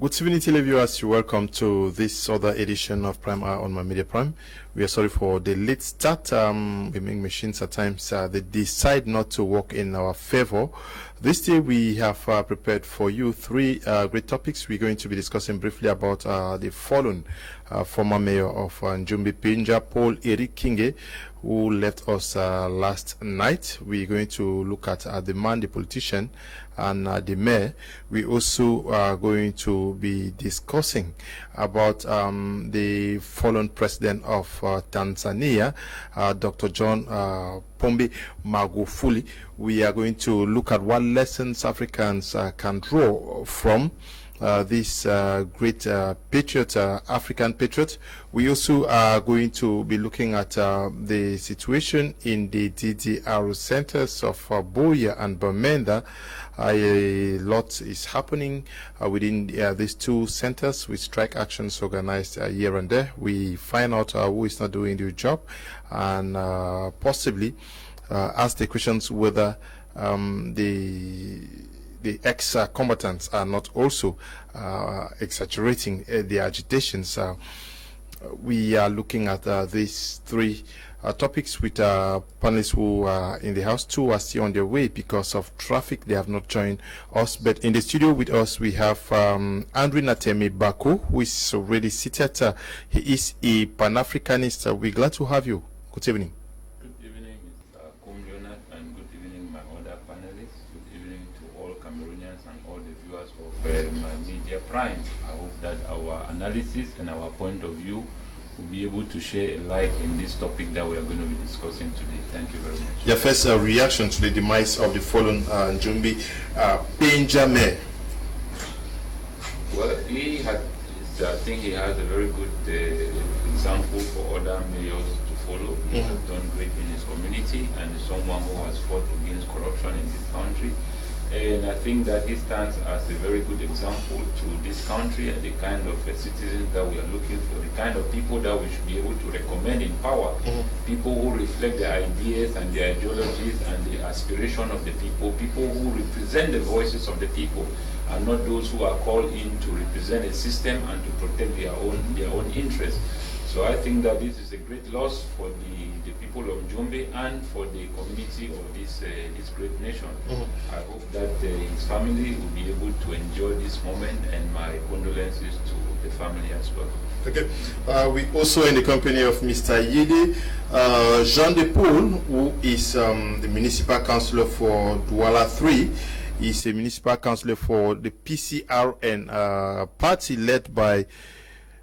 Good evening, televiewers. You're welcome to this other edition of Prime Hour on My Media Prime. We are sorry for the late start. We make machines at times they decide not to work in our favor. This day we have prepared for you three great topics. We're going to be discussing briefly about the fallen former mayor of Njumbi Pinja, Paul Eric Kinge, who left us last night. We're going to look at the man, the politician, and the mayor. We also are going to be discussing about the fallen president of Tanzania, Dr. John Pombe Magufuli. We are going to look at what lessons Africans can draw from this great patriot, African patriot. We also are going to be looking at the situation in the DDR centers of Buea and Bamenda. A lot is happening within these two centers with strike actions organized here and there. We find out who is not doing the job and possibly ask the questions whether the ex-combatants are not also exaggerating the agitations. We are looking at these three topics with panelists who are in the house. Two are still on their way because of traffic. They have not joined us, but in the studio with us we have Andrew Natemi Bako, who is already seated. He is a Pan-Africanist. We're glad to have you. Good evening. Good evening, Mr. Kumjonat, and good evening, my other panelists. Good evening to all Cameroonians and all the viewers of My Media Prime. I hope that our analysis and our point of view will be able to share a light in this topic that we are going to be discussing today. Thank you very much. Your first reaction to the demise of the fallen Njumbi Pinja mayor. Well, I think he has a very good example for other mayors to follow. He has done great in his community and is someone who has fought against corruption in this country. And I think that he stands as a very good example to this country and the kind of citizens that we are looking for, the kind of people that we should be able to recommend in power. People who reflect the ideas and the ideologies and the aspiration of the people who represent the voices of the people, and not those who are called in to represent a system and to protect their own interests. So I think that this is a great loss for the people of Njumbi and for the community of this great nation. I hope that his family will be able to enjoy this moment, and my condolences to the family as well. Okay. We also in the company of Mr. Yede Jean de Paul, who is the municipal councillor for Douala 3. He's a municipal councillor for the PCRN party led by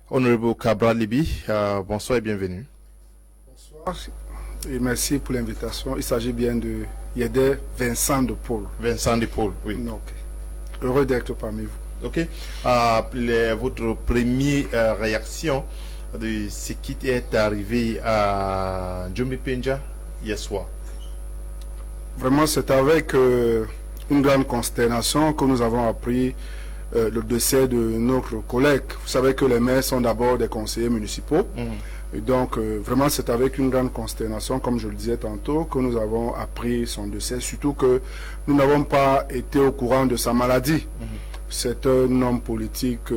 Honorable Cabral Libi. Bonsoir et bienvenue. Bonsoir et merci pour l'invitation. Il s'agit bien de Yede Vincent de Paul. Vincent de Paul, oui. Okay. Heureux d'être parmi vous. Ok. Votre première réaction de ce qui est arrivé à Njumbi Pinja hier soir? Vraiment, c'est avec une grande consternation que nous avons appris le décès de notre collègue. Vous savez que les maires sont d'abord des conseillers municipaux. Et donc, vraiment, c'est avec une grande consternation, comme je le disais tantôt, que nous avons appris son décès. Surtout que nous n'avons pas été au courant de sa maladie. C'est un homme politique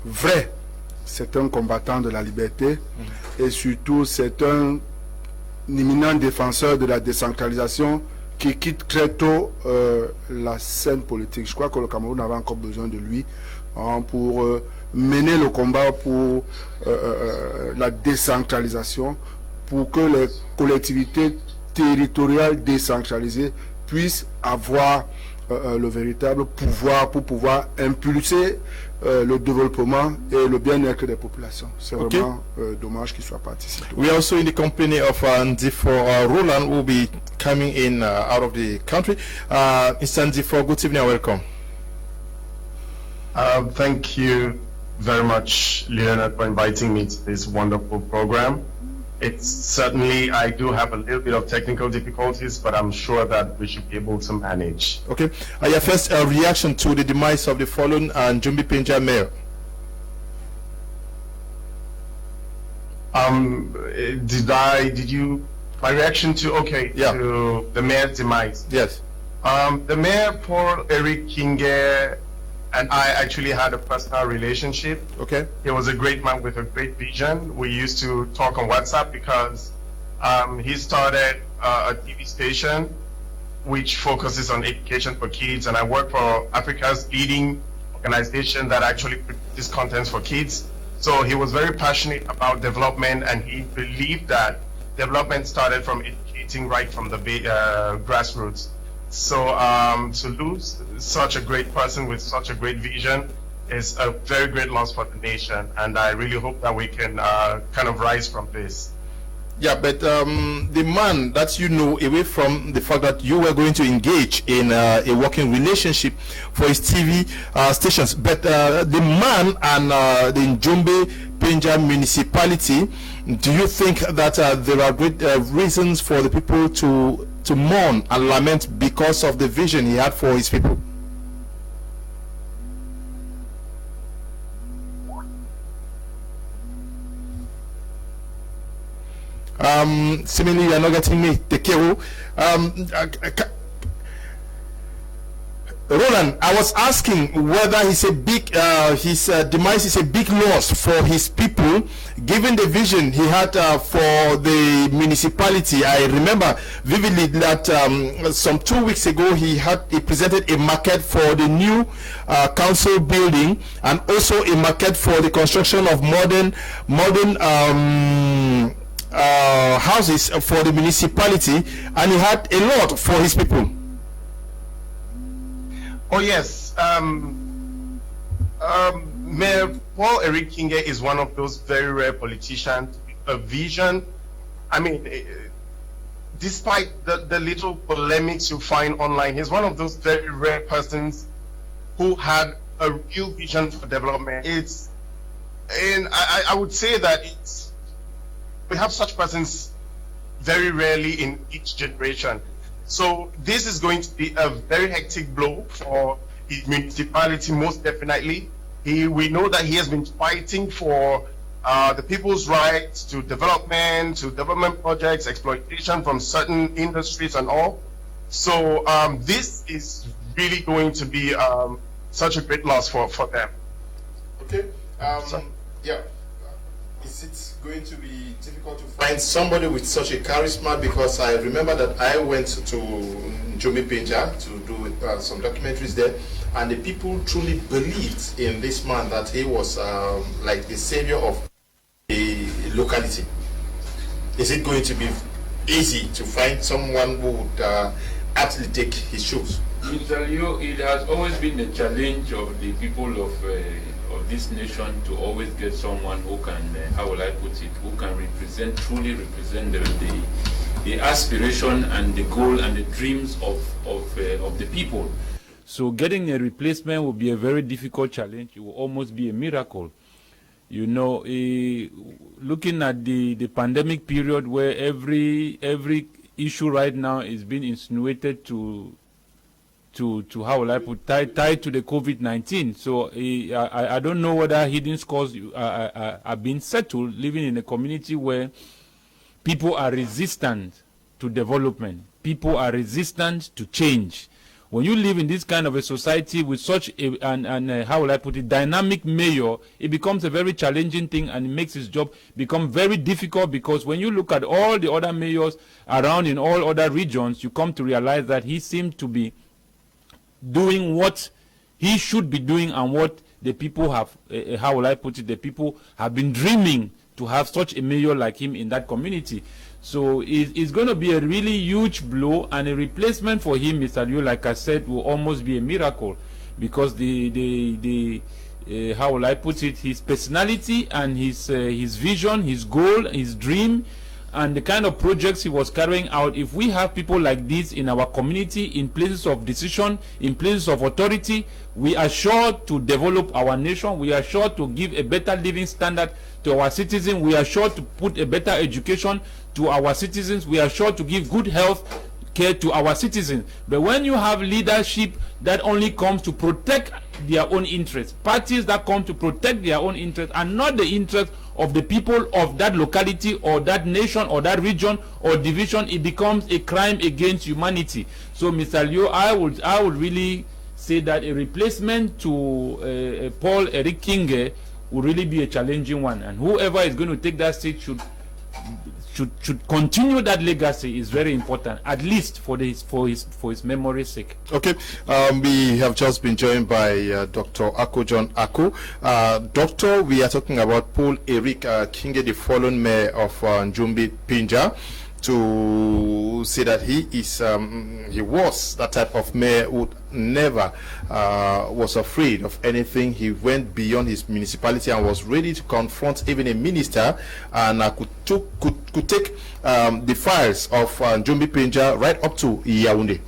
vrai. C'est un combattant de la liberté. Et surtout, c'est un éminent défenseur de la décentralisation qui quitte très tôt la scène politique. Je crois que le Cameroun avait encore besoin de lui pour mener le combat pour la décentralisation, pour que les collectivités territoriales décentralisées puissent avoir le véritable pouvoir pour pouvoir impulser le développement et le bien-être des populations. C'est vraiment dommage qu'il soit parti. We are also in the company of Ndifo Roland, who will be coming in out of the country. Mr. Ndifo, good evening and welcome. Thank you very much, Leonard, for inviting me to this wonderful program. It's certainly, I do have a little bit of technical difficulties, but I'm sure that we should be able to manage. Okay. Your first reaction to the demise of the fallen Njumbi Pinja mayor? My reaction to, to the mayor's demise? Yes. The mayor, Paul Eric Kinge, and I actually had a personal relationship. Okay. He was a great man with a great vision. We used to talk on WhatsApp because he started a TV station which focuses on education for kids, and I work for Africa's leading organization that actually produces content for kids. So he was very passionate about development, and he believed that development started from educating right from the grassroots. So to lose such a great person with such a great vision is a very great loss for the nation, and I really hope that we can kind of rise from this. Yeah, but the man that you know, away from the fact that you were going to engage in a working relationship for his TV stations, but the man and the Njombe Penja municipality, do you think that there are great reasons for the people to mourn and lament because of the vision he had for his people? Seemingly you are not getting me, Tekero. Roland, I was asking whether his demise is a big loss for his people, given the vision he had for the municipality. I remember vividly that some 2 weeks ago he presented a maquette for the new council building, and also a maquette for the construction of modern houses for the municipality, and he had a lot for his people. Oh yes, Mayor Paul Eric Kinge is one of those very rare politicians with a vision. I mean, despite the little polemics you find online, he's one of those very rare persons who had a real vision for development. And I would say that we have such persons very rarely in each generation. So this is going to be a very hectic blow for his municipality, most definitely. We know that he has been fighting for the people's rights to development projects, exploitation from certain industries and all. So this is really going to be such a great loss for them. Okay. Yeah. Is it going to be difficult to find somebody with such a charisma? Because I remember that I went to Njombe Penja to do some documentaries there, and the people truly believed in this man, that he was like the savior of the locality. Is it going to be easy to find someone who would actually take his shoes? Mr. Leo, it has always been the challenge of the people of this nation to always get someone who can, how will I put it, who can truly represent the aspiration and the goal and the dreams of the people. So getting a replacement will be a very difficult challenge. It will almost be a miracle. You know, looking at the pandemic period, where every issue right now is being insinuated to how will I put, tied to the COVID-19. So I don't know whether hidden scores are being settled, living in a community where people are resistant to development. People are resistant to change. When you live in this kind of a society with such how will I put it, dynamic mayor, it becomes a very challenging thing, and it makes his job become very difficult, because when you look at all the other mayors around in all other regions, you come to realize that he seemed to be doing what he should be doing, and what the people have, how will I put it, the people have been dreaming to have such a mayor like him in that community. So it's going to be a really huge blow, and a replacement for him, Mr. Liu, like I said, will almost be a miracle, because how will I put it, his personality and his vision, his goal, his dream, and the kind of projects he was carrying out. If we have people like this in our community, in places of decision, in places of authority, we are sure to develop our nation. We are sure to give a better living standard to our citizens. We are sure to put a better education to our citizens. We are sure to give good health care to our citizens. But when you have leadership that only comes to protect their own interests, parties that come to protect their own interests and not the interests of the people of that locality or that nation or that region or division, it becomes a crime against humanity. So, Mr. Liu, I would really say that a replacement to Paul Eric Kinge will really be a challenging one, and whoever is going to take that seat should continue that legacy. Is very important, at least for his memory's sake. Okay, we have just been joined by Dr. Ako John Ako. Doctor, we are talking about Paul Eric Kinge, the fallen mayor of Njumbi Pinja, to say that he was that type of mayor who never was afraid of anything. He went beyond his municipality and was ready to confront even a minister, and could take the files of Njumbi Pinja right up to Yaoundé.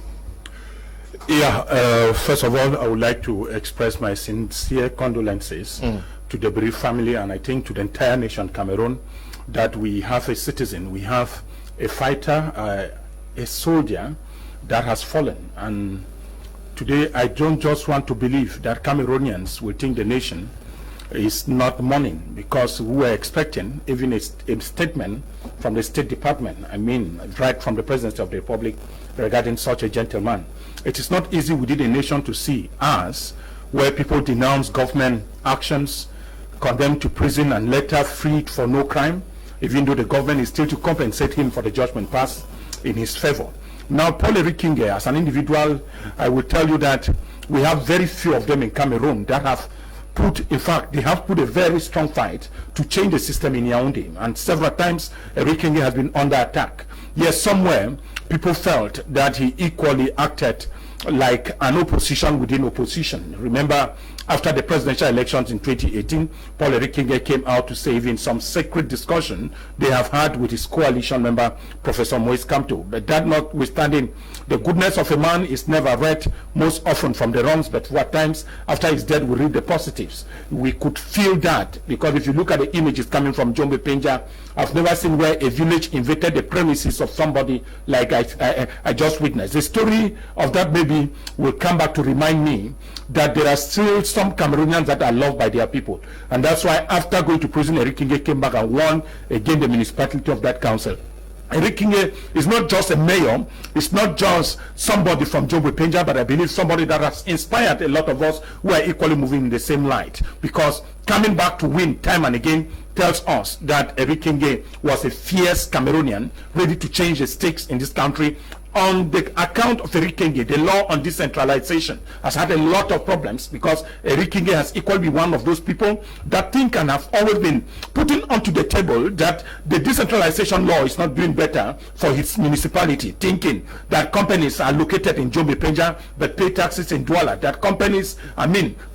Yeah, first of all, I would like to express my sincere condolences to the bereaved family, and I think to the entire nation, Cameroon, that we have a citizen, we have a fighter, a soldier that has fallen. And today I don't just want to believe that Cameroonians will think the nation is not mourning, because we were expecting even a statement from the State Department, I mean right from the Presidency of the Republic, regarding such a gentleman. It is not easy within a nation to see us where people denounce government actions, condemned to prison, and later freed for no crime, even though the government is still to compensate him for the judgment passed in his favor. Now, Paul Eric Kinge, as an individual, I will tell you that we have very few of them in Cameroon that have put, in fact, they have put a very strong fight to change the system in Yaoundé. And several times, Eric Kinge has been under attack. Yes, somewhere, people felt that he equally acted like an opposition within opposition. Remember, after the presidential elections in 2018, Paul Eric Kinge came out to say even some secret discussion they have had with his coalition member, Professor Moise Kamto. But that notwithstanding, the goodness of a man is never read most often from the wrongs, but at times after his death we read the positives. We could feel that, because if you look at the images coming from Njombe Pinja, I've never seen where a village invaded the premises of somebody like I just witnessed. The story of that baby will come back to remind me that there are still some Cameroonians that are loved by their people. And that's why after going to prison, Eric Kinge came back and won again the municipality of that council. Eric Kinge is not just a mayor, it's not just somebody from Njombe Pinja, but I believe somebody that has inspired a lot of us who are equally moving in the same light. Because coming back to win time and again tells us that Eric Kinge was a fierce Cameroonian, ready to change the stakes in this country. On the account of Eric Kinge, the law on decentralization has had a lot of problems, because Eric Kinge has equally been one of those people that think and have always been putting onto the table that the decentralization law is not doing better for his municipality, thinking that companies are located in Njombe Pinja but pay taxes in Douala, that companies,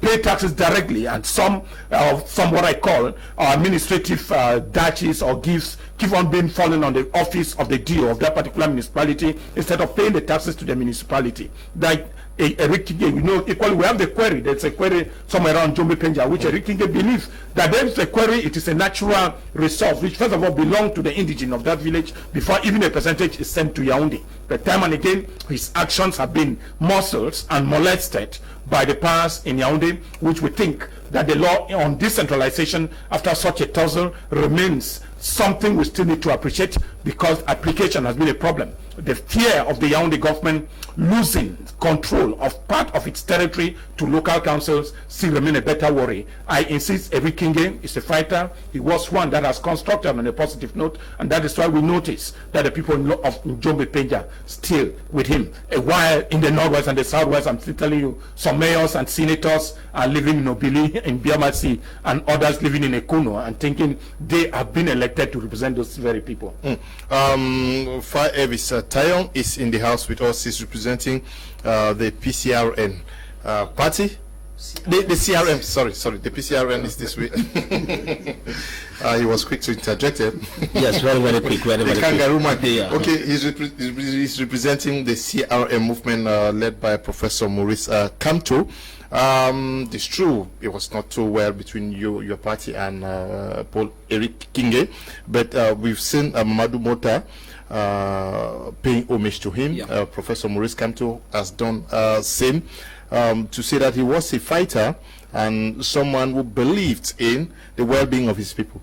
pay taxes directly, and some what I call administrative duties or gifts keep on being fallen on the office of the DO of that particular municipality instead of paying the taxes to the municipality. Like Eric Kinge, equally we have the quarry. There's a quarry somewhere around Njombe Pinja, which Eric Kinge believes that there is a quarry, it is a natural resource, which first of all belongs to the indigene of that village before even a percentage is sent to Yaoundé. But time and again, his actions have been muscled and molested by the powers in Yaoundé, which we think that the law on decentralization after such a tussle remains something we still need to appreciate, because application has been a problem. The fear of the Yaoundé government losing control of part of its territory to local councils still remain a better worry. I insist Eric Kinge is a fighter. He was one that has constructed on a positive note, and that is why we notice that the people of Njombe Pinja still with him. While in the northwest and the southwest, I'm still telling you, some mayors and senators are living in Obili, in Biamasi, and others living in Ekuno, and thinking they have been elected to represent those very people. Fire Evis Tayon is in the house with us. He's representing the PCRN party. The CRM, sorry, the PCRN is this way. He was quick to interject it. Yes, very quick. The kangaroo man. Yeah. Okay, he's representing the CRM movement led by Professor Maurice Kamto. It's true, it was not too well between your party and Paul Eric Kinge, but we've seen Mamadou Mota paying homage to him. Yeah. Professor Maurice Kamto has done same. To say that he was a fighter and someone who believed in the well-being of his people.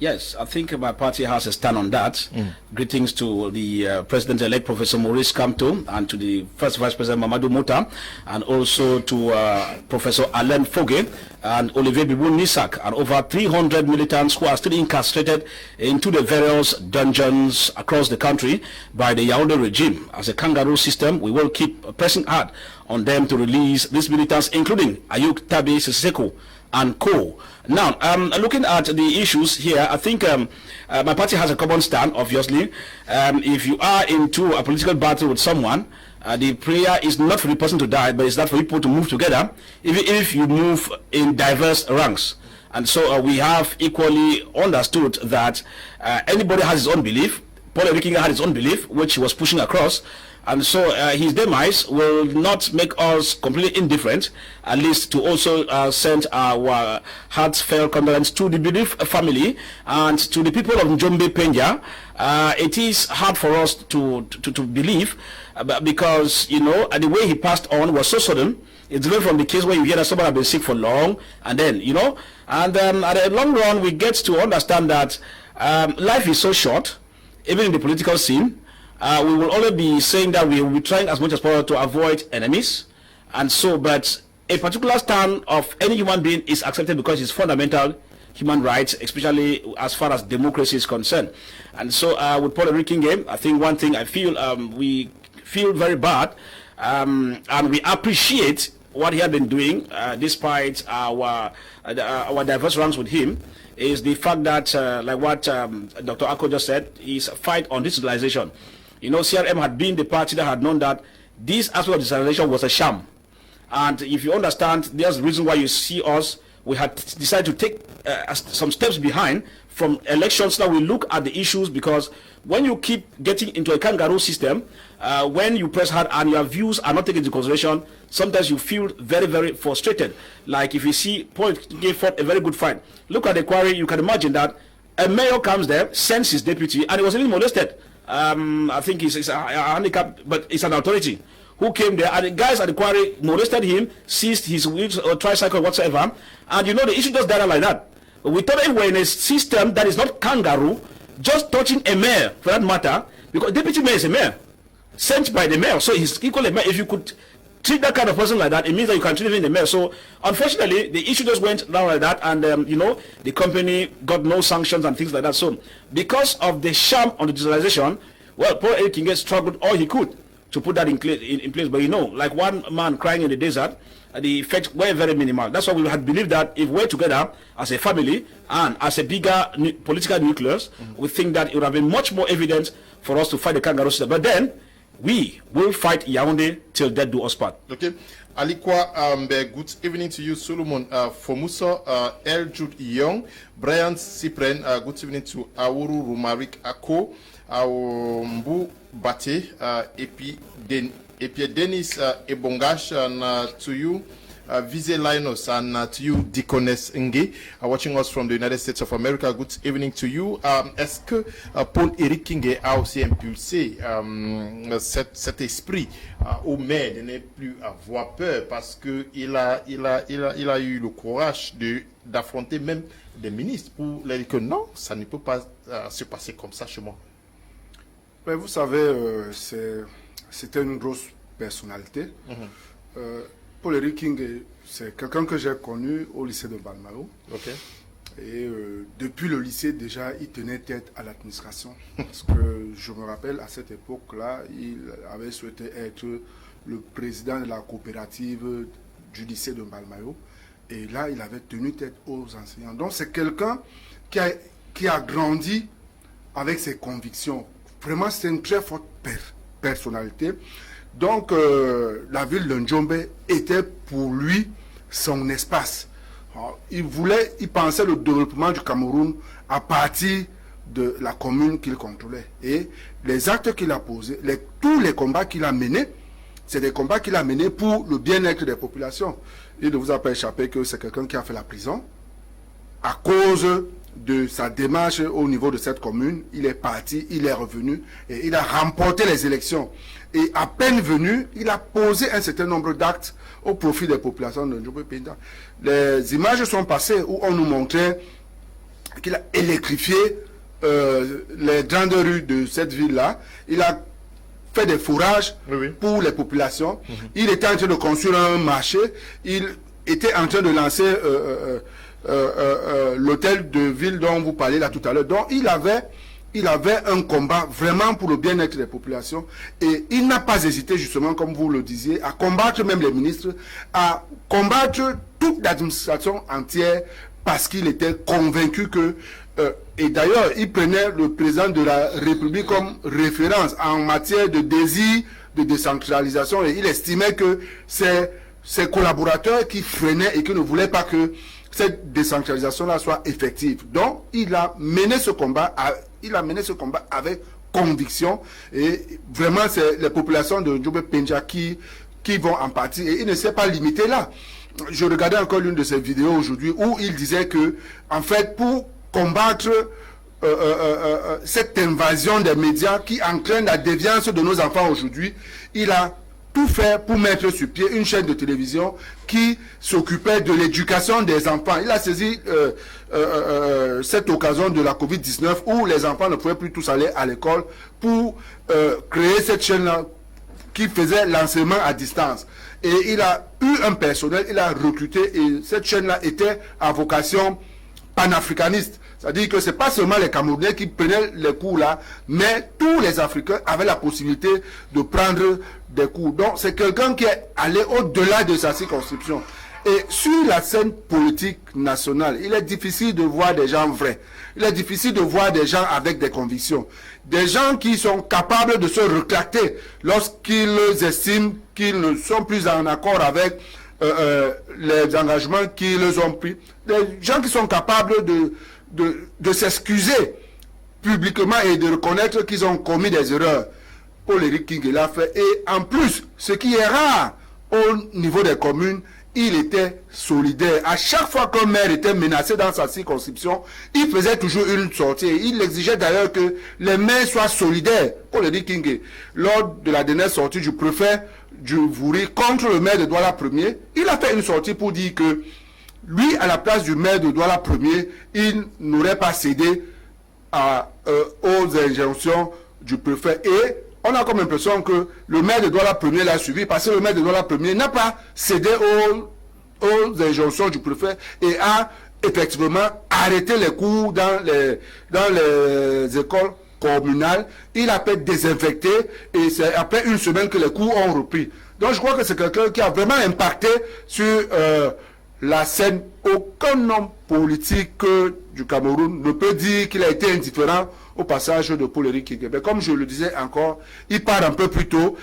Yes, I think my party has a stand on that. Greetings to the President-elect Professor Maurice Kamto and to the First Vice President Mamadou Mouta, and also to Professor Alain Fogue and Olivier Bibou Nisak, and over 300 militants who are still incarcerated into the various dungeons across the country by the Yaoundé regime. As a kangaroo system, we will keep pressing hard on them to release these militants, including Ayuk Tabi Siseko and co. Now, looking at the issues here, I think my party has a common stand, obviously. If you are into a political battle with someone, the prayer is not for the person to die, but it's that for people to move together, even if you move in diverse ranks. And so we have equally understood that anybody has his own belief. Paul Erikinga had his own belief, which he was pushing across. And so his demise will not make us completely indifferent, at least to also send our heartfelt condolence to the bereaved family and to the people of Njombe Penja. It is hard for us to believe because, you know, the way he passed on was so sudden. It's different from the case where you hear that someone has been sick for long, and then, you know, and at the long run, we get to understand that life is so short, even in the political scene. We will only be saying that we will be trying as much as possible to avoid enemies, and so, but a particular stand of any human being is accepted because it's fundamental human rights, especially as far as democracy is concerned. And so with Paul Erikinga, I think one thing I feel, we feel very bad, and we appreciate what he had been doing despite our diverse ranks with him, is the fact that, like what Dr. Ako just said, is a fight on digitalization. You know, CRM had been the party that had known that this aspect of digitalization was a sham. And if you understand, there's the reason why you see us, we had decided to take some steps behind from elections. Now we look at the issues, because when you keep getting into a kangaroo system, when you press hard and your views are not taken into consideration, sometimes you feel very, very frustrated. Like if you see Paul gave forth a very good fight. Look at the quarry, you can imagine that a mayor comes there, sends his deputy, and he was even molested. I think it's a handicap, but it's an authority who came there, and the guys at the quarry molested him, seized his wheels or tricycle whatsoever, and you know the issue just died like that. We thought we were in a system that is not kangaroo, just touching a mayor for that matter, because deputy mayor is a mayor sent by the mayor, so he's equally a mayor. If you could treat that kind of person like that, it means that you can treat him in the mayor. So unfortunately, the issue just went down like that, and you know, the company got no sanctions and things like that. So because of the sham on the digitalization, well, Paul Erikinga struggled all he could to put that in place. But you know, like one man crying in the desert, the effects were very minimal. That's why we had believed that if we're together as a family and as a bigger political nucleus, we think that it would have been much more evident for us to fight the kangaroo system. But then we will fight Yaoundé till death do us part. Okay. Alikwa, good evening to you, Solomon Fomuso, El Jude Young, Brian Cypren, good evening to Awuru Rumarik Ako, Mbu Bate, Epi Denis Ebongash, and to you, Vise Linus, and to you, Deaconess Nge, watching us from the United States of America. Good evening to you. Est-ce que Paul Erikinga a aussi impulsé cet esprit au maire de ne plus avoir peur, parce que il a eu le courage d'affronter même des ministres pour leur dire que non, ça ne peut pas se passer comme ça chez moi. Mais vous savez, c'était une grosse personnalité. Paul Erikinga, c'est quelqu'un que j'ai connu au lycée de Balmao. Okay. Et depuis le lycée, déjà, il tenait tête à l'administration. Parce que je me rappelle, à cette époque-là, il avait souhaité être le président de la coopérative du lycée de Balmao. Et là, il avait tenu tête aux enseignants. Donc, c'est quelqu'un qui a grandi avec ses convictions. Vraiment, c'est une très forte personnalité. Donc, la ville de Njombe était pour lui son espace. Alors, il pensait le développement du Cameroun à partir de la commune qu'il contrôlait. Et les actes qu'il a posés, tous les combats qu'il a menés, c'est des combats qu'il a menés pour le bien-être des populations. Il ne vous a pas échappé que c'est quelqu'un qui a fait la prison à cause de sa démarche au niveau de cette commune. Il est parti, il est revenu et il a remporté les élections. Et à peine venu, il a posé un certain nombre d'actes au profit des populations de Njombe Pinda. Les images sont passées où on nous montrait qu'il a électrifié les grandes rues de cette ville-là. Il a fait des fourrages pour les populations. Il était en train de construire un marché. Il était en train de lancer l'hôtel de ville dont vous parlez là tout à l'heure. Donc il avait un combat vraiment pour le bien-être des populations et il n'a pas hésité justement, comme vous le disiez, à combattre même les ministres, à combattre toute l'administration entière parce qu'il était convaincu que, et d'ailleurs il prenait le président de la République comme référence en matière de désir de décentralisation et il estimait que c'est ses collaborateurs qui freinaient et qui ne voulaient pas que cette décentralisation-là soit effective. Donc il a mené ce combat avec conviction et vraiment c'est les populations de Ndjoubé Pendja qui vont en partie et il ne s'est pas limité là. Je regardais encore l'une de ses vidéos aujourd'hui où il disait que en fait pour combattre cette invasion des médias qui entraîne la déviance de nos enfants aujourd'hui, il a tout fait pour mettre sur pied une chaîne de télévision qui s'occupait de l'éducation des enfants. Il a saisi cette occasion de la Covid-19 où les enfants ne pouvaient plus tous aller à l'école pour créer cette chaîne-là qui faisait l'enseignement à distance. Et il a eu un personnel, il a recruté et cette chaîne-là était à vocation panafricaniste. C'est-à-dire que ce n'est pas seulement les Camerounais qui prenaient les cours là, mais tous les Africains avaient la possibilité de prendre des cours. Donc c'est quelqu'un qui est allé au-delà de sa circonscription. Et sur la scène politique nationale, il est difficile de voir des gens vrais. Il est difficile de voir des gens avec des convictions. Des gens qui sont capables de se retracter lorsqu'ils estiment qu'ils ne sont plus en accord avec les engagements qu'ils ont pris. Des gens qui sont capables de s'excuser publiquement et de reconnaître qu'ils ont commis des erreurs. Paul Éric King l'a fait. Et en plus, ce qui est rare au niveau des communes, il était solidaire. À chaque fois qu'un maire était menacé dans sa circonscription, il faisait toujours une sortie. Il exigeait d'ailleurs que les maires soient solidaires. Paul Éric King, lors de la dernière sortie du préfet du Vouri contre le maire de Douala Ier, il a fait une sortie pour dire que lui, à la place du maire de Douala Ier, il n'aurait pas cédé aux injonctions du préfet. Et on a comme l'impression que le maire de Douala Ier l'a suivi parce que le maire de Douala Ier n'a pas cédé aux injonctions du préfet et a effectivement arrêté les cours dans les écoles communales. Il a fait désinfecter et c'est après une semaine que les cours ont repris. Donc je crois que c'est quelqu'un qui a vraiment impacté sur la scène. Aucun homme politique du Cameroun ne peut dire qu'il a été indifférent au passage de Paul Éric King. Mais comme je le disais encore, il part un peu plus tôt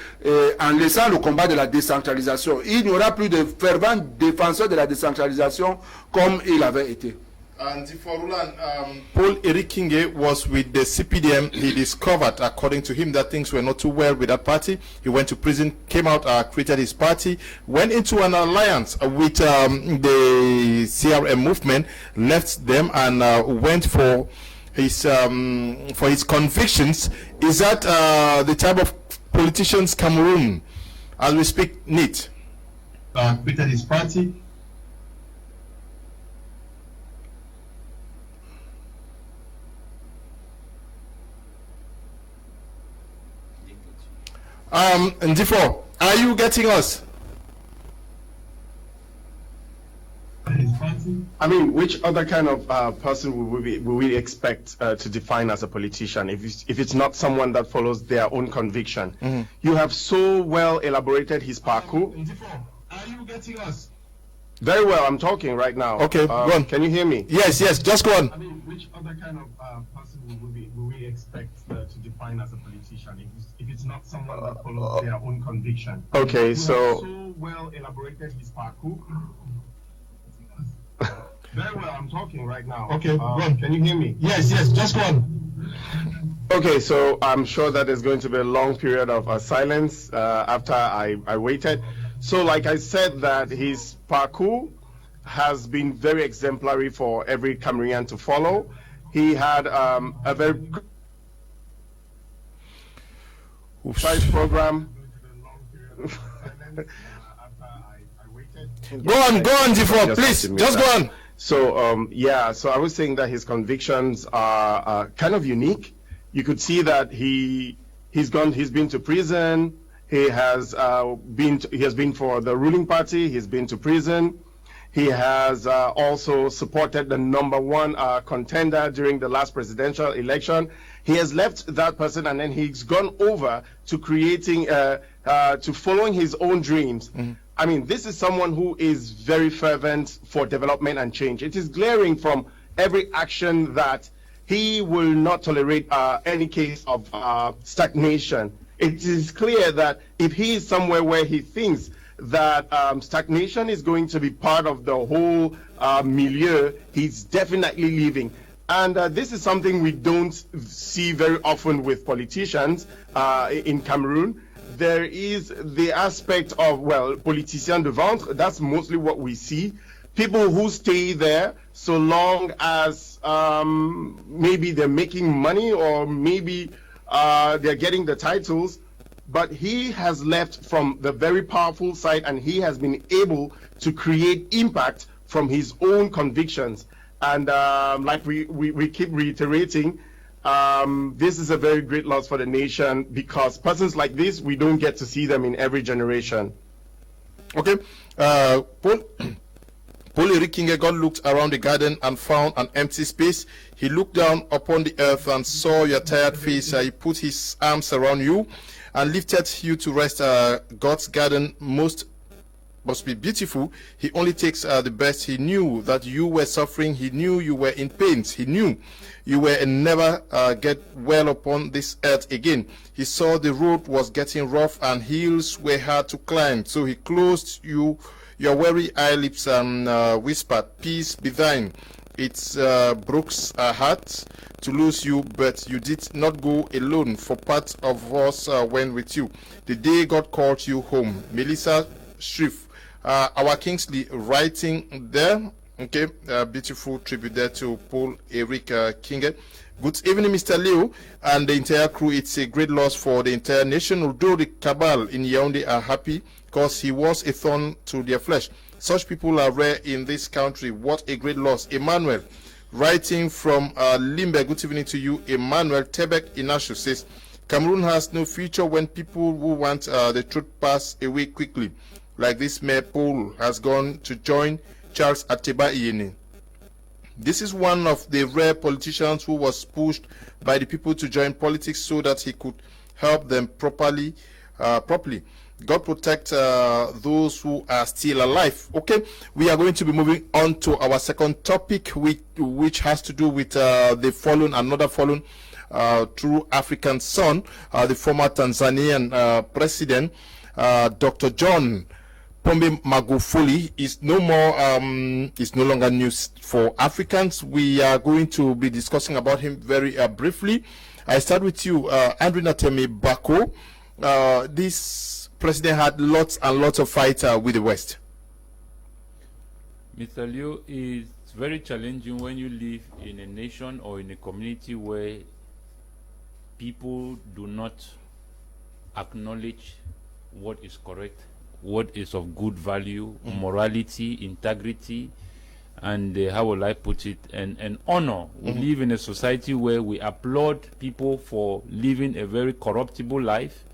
en laissant le combat de la décentralisation. Il n'y aura plus de fervents défenseurs de la décentralisation comme il avait été. And for Roland, Paul Éric King was with the CPDM. He discovered, according to him, that things were not too well with that party. He went to prison, came out, created his party, went into an alliance with the CRM movement, left them, and went for his convictions. Is that the type of politicians Cameroon, as we speak, need? Created his party. Ndifo, are you getting us? I mean, which other kind of person will we expect to define as a politician if it's not someone that follows their own conviction? Mm-hmm. You have so well elaborated his parcours. Are you getting us? Very well, I'm talking right now. Okay, go on. Can you hear me? Yes, just go on. I mean, which other kind of person will we expect to define as a politician if it's not someone that follows their own conviction? Okay, so well elaborated his parcours. Very well, I'm talking right now. Okay, go on. Can you hear me? Yes, just go on. Okay, so I'm sure that there's going to be a long period of silence after I waited. So like I said, that his parcours has been very exemplary for every Cameroonian to follow. He had a very size program. Go on, G4, please, just go on. So yeah, so I was saying that his convictions are kind of unique. You could see that he's been to prison. He has been for the ruling party. He's been to prison. He has also supported the #1 contender during the last presidential election. He has left that person, and then he's gone over to creating, to following his own dreams. Mm-hmm. I mean, this is someone who is very fervent for development and change. It is glaring from every action that he will not tolerate any case of stagnation. It is clear that if he is somewhere where he thinks that stagnation is going to be part of the whole milieu, he's definitely leaving. And this is something we don't see very often with politicians in Cameroon. There is the aspect of, well, politiciens de ventre. That's mostly what we see. People who stay there so long as maybe they're making money or maybe they're getting the titles. But he has left from the very powerful side, and he has been able to create impact from his own convictions. And like we keep reiterating, this is a very great loss for the nation, because persons like this, we don't get to see them in every generation. Okay. Paul Eric Kingegon looked around the garden and found an empty space. He looked down upon the earth and saw your tired face. He put his arms around you and lifted you to rest. God's garden must be beautiful. He only takes the best. He knew that you were suffering. He knew you were in pain. He knew you were never get well upon this earth again. He saw the road was getting rough and hills were hard to climb. So he closed your weary eyelids and whispered, "Peace be thine." It breaks our heart to lose you, but you did not go alone, for part of us went with you the day God called you home. Melissa Shrift, our Kingsley, writing there. Okay, beautiful tribute there to Paul Eric Kinge. Good evening, Mr. Leo and the entire crew. It's a great loss for the entire nation, although the cabal in Yaoundé are happy because he was a thorn to their flesh. Such people are rare in this country. What a great loss. Emmanuel, writing from Limbe. Good evening to you. Emmanuel Tebek Inashu says, Cameroon has no future when people who want the truth pass away quickly. Like this Mayor Paul has gone to join Charles Ateba Iyene. This is one of the rare politicians who was pushed by the people to join politics so that he could help them properly. God protect those who are still alive. Okay, we are going to be moving on to our second topic, which has to do with the fallen, another fallen true African son, the former Tanzanian president, Dr. John Pombe Magufuli is no longer news for Africans. We are going to be discussing about him very briefly. I start with you, Andrew Natemi Bako. This president had lots and lots of fight with the West. Mr. Liu, it's very challenging when you live in a nation or in a community where people do not acknowledge what is correct, what is of good value, morality, integrity, and how will I put it, and honor. We live in a society where we applaud people for living a very corruptible life.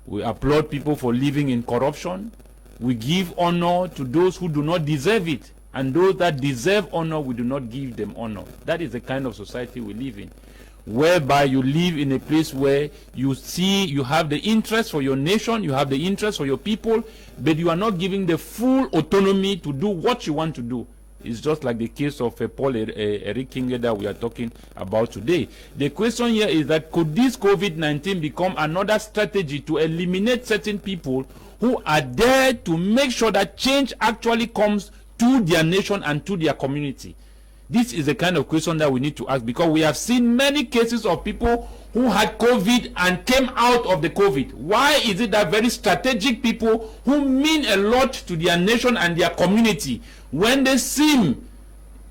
We applaud people for living in corruption. We give honor to those who do not deserve it. And those that deserve honor, we do not give them honor. That is the kind of society we live in, whereby you live in a place where you see you have the interest for your nation, you have the interest for your people, but you are not giving the full autonomy to do what you want to do. It's just like the case of Paul Eric Kinge that we are talking about today. The question here is that could this COVID-19 become another strategy to eliminate certain people who are there to make sure that change actually comes to their nation and to their community? This is the kind of question that we need to ask, because we have seen many cases of people who had COVID and came out of the COVID. Why is it that very strategic people who mean a lot to their nation and their community, when they seem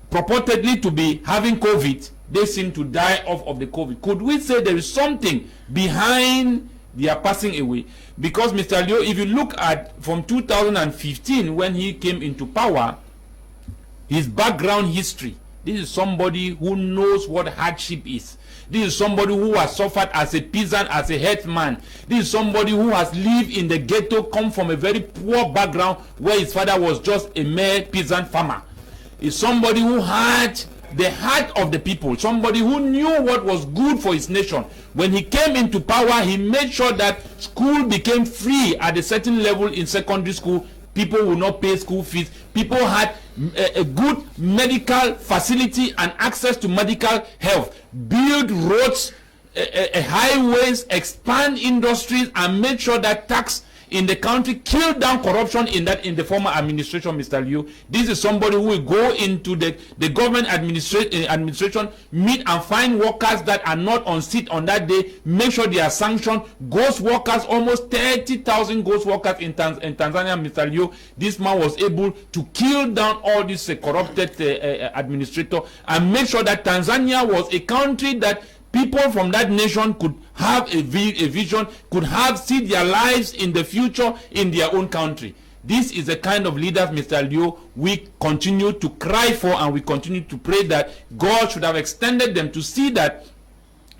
purportedly to be having COVID, they seem to die off of the COVID? Could we say there is something behind their passing away? Because, Mr. Leo, if you look at from 2015, when he came into power, his background history. This is somebody who knows what hardship is. This is somebody who has suffered as a peasant, as a headman. This is somebody who has lived in the ghetto, come from a very poor background where his father was just a mere peasant farmer. Is somebody who had the heart of the people, somebody who knew what was good for his nation. When he came into power, he made sure that school became free at a certain level in secondary school. People will not pay school fees. People had a good medical facility and access to medical health. Build roads, highways, expand industries, and make sure that tax in the country killed down corruption in the former administration, Mr. Liu. This is somebody who will go into the government administration, meet and find workers that are not on seat on that day, make sure they are sanctioned. Ghost workers, almost 30,000 ghost workers in Tanzania, Mr. Liu. This man was able to kill down all these corrupted administrators and make sure that Tanzania was a country that people from that nation could have a vision, could see their lives in the future in their own country. This is the kind of leaders, Mr. Liu, we continue to cry for, and we continue to pray that God should have extended them to see that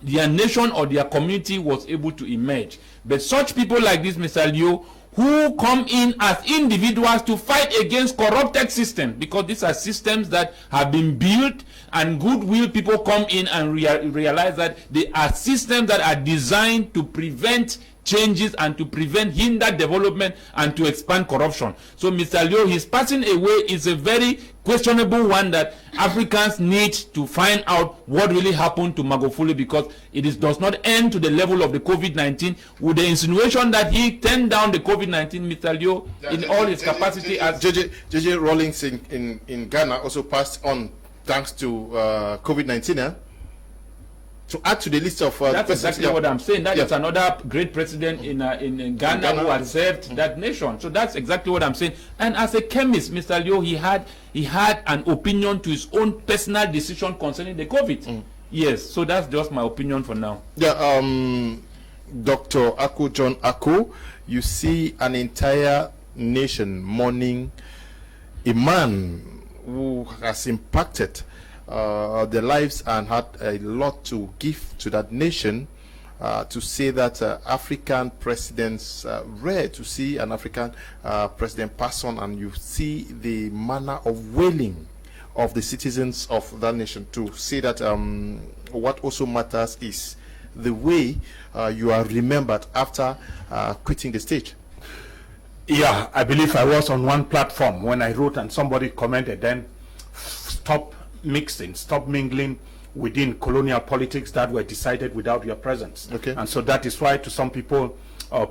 their nation or their community was able to emerge. But such people like this, Mr. Liu, who come in as individuals to fight against corrupted systems, because these are systems that have been built, and goodwill people come in and realize that they are systems that are designed to prevent changes and to hinder development and to expand corruption. So Mr. Liu, his passing away is a very questionable one that Africans need to find out what really happened to Magufuli, because it does not end to the level of the COVID-19 with the insinuation that he turned down the COVID-19, Mr. Liu, in all his capacity as JJ Rawlings in Ghana also passed on thanks to COVID-19. To add to the list of that's exactly what I'm saying. That is another great president in Ghana who had served that nation. So that's exactly what I'm saying. And as a chemist, Mr. Liu, he had an opinion to his own personal decision concerning the COVID. Yes, so that's just my opinion for now. Yeah, Dr. John Aku, you see an entire nation mourning a man who has impacted their lives and had a lot to give to that nation. To say that African presidents, rare to see an African president pass on, and you see the manner of wailing of the citizens of that nation. To say that what also matters is the way you are remembered after quitting the stage. Yeah, I believe I was on one platform when I wrote and somebody commented, then stop mixing, stop mingling within colonial politics that were decided without your presence. Okay. And so that is why to some people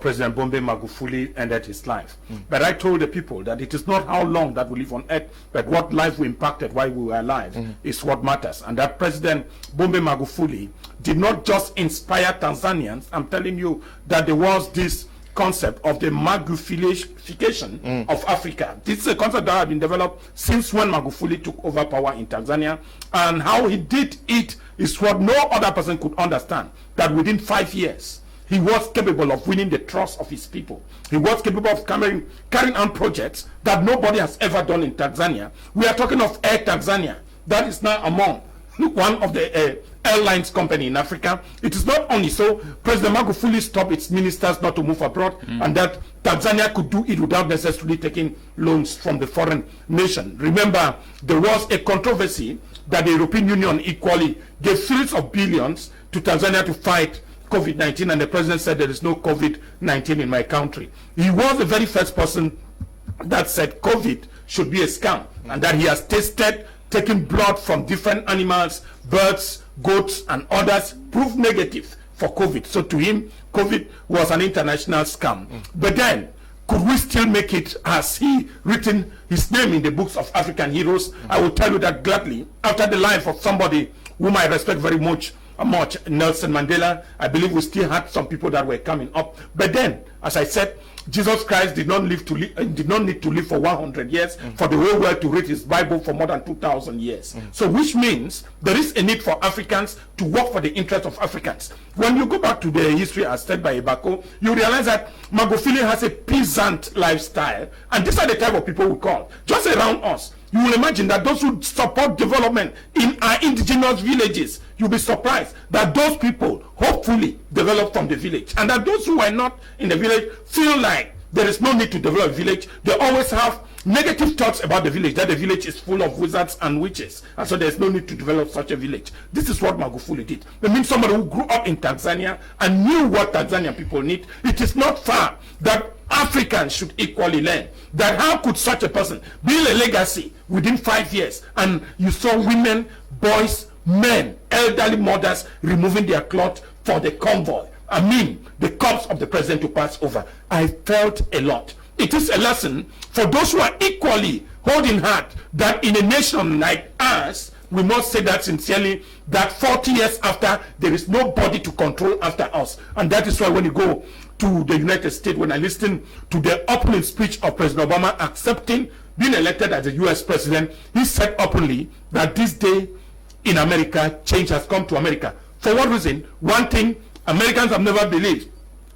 President Bombe Magufuli ended his life. But I told the people that it is not how long that we live on earth, but what life we impacted while we were alive is what matters. And that President Bombe Magufuli did not just inspire Tanzanians. I'm telling you that there was this concept of the Magufulification of Africa. This is a concept that had been developed since when Magufuli took over power in Tanzania, and how he did it is what no other person could understand, that within 5 years he was capable of winning the trust of his people. He was capable of carrying on projects that nobody has ever done in Tanzania. We are talking of Air Tanzania, that is now among one of the airlines company in Africa. It is not only so, President Magufuli stopped its ministers not to move abroad, and that Tanzania could do it without necessarily taking loans from the foreign nation. Remember, there was a controversy that the European Union equally gave series of billions to Tanzania to fight COVID-19, and the president said there is no COVID-19 in my country. He was the very first person that said COVID should be a scam, and that he has taken blood from different animals, birds, goats, and others, proved negative for COVID. So to him, COVID was an international scam. But then, could we still make it? Has he written his name in the books of African heroes? I will tell you that gladly. After the life of somebody whom I respect very much, Nelson Mandela, I believe we still had some people that were coming up. But then, as I said, Jesus Christ did not need to live for 100 years for the whole world to read his Bible for more than 2,000 years. So which means there is a need for Africans to work for the interests of Africans. When you go back to the history as said by Ibako, you realize that Magufuli has a peasant lifestyle, and these are the type of people we call. Just around us, you will imagine that those who support development in our indigenous villages, you'll be surprised that those people hopefully develop from the village, and that those who are not in the village feel like there is no need to develop a village. They always have negative thoughts about the village, that the village is full of wizards and witches, and so there's no need to develop such a village. This is what Magufuli did. I mean, somebody who grew up in Tanzania and knew what Tanzanian people need. It is not far that Africans should equally learn that how could such a person build a legacy within 5 years, and you saw women, boys, men, elderly mothers removing their cloth for the convoy. I mean, the corpse of the president to pass over. I felt a lot. It is a lesson for those who are equally holding hard that in a nation like ours, we must say that sincerely, that 40 years after, there is nobody to control after us. And that is why when you go to the United States, when I listen to the opening speech of President Obama accepting being elected as the US president, he said openly that this day in America, change has come to America. For what reason? One thing, Americans have never believed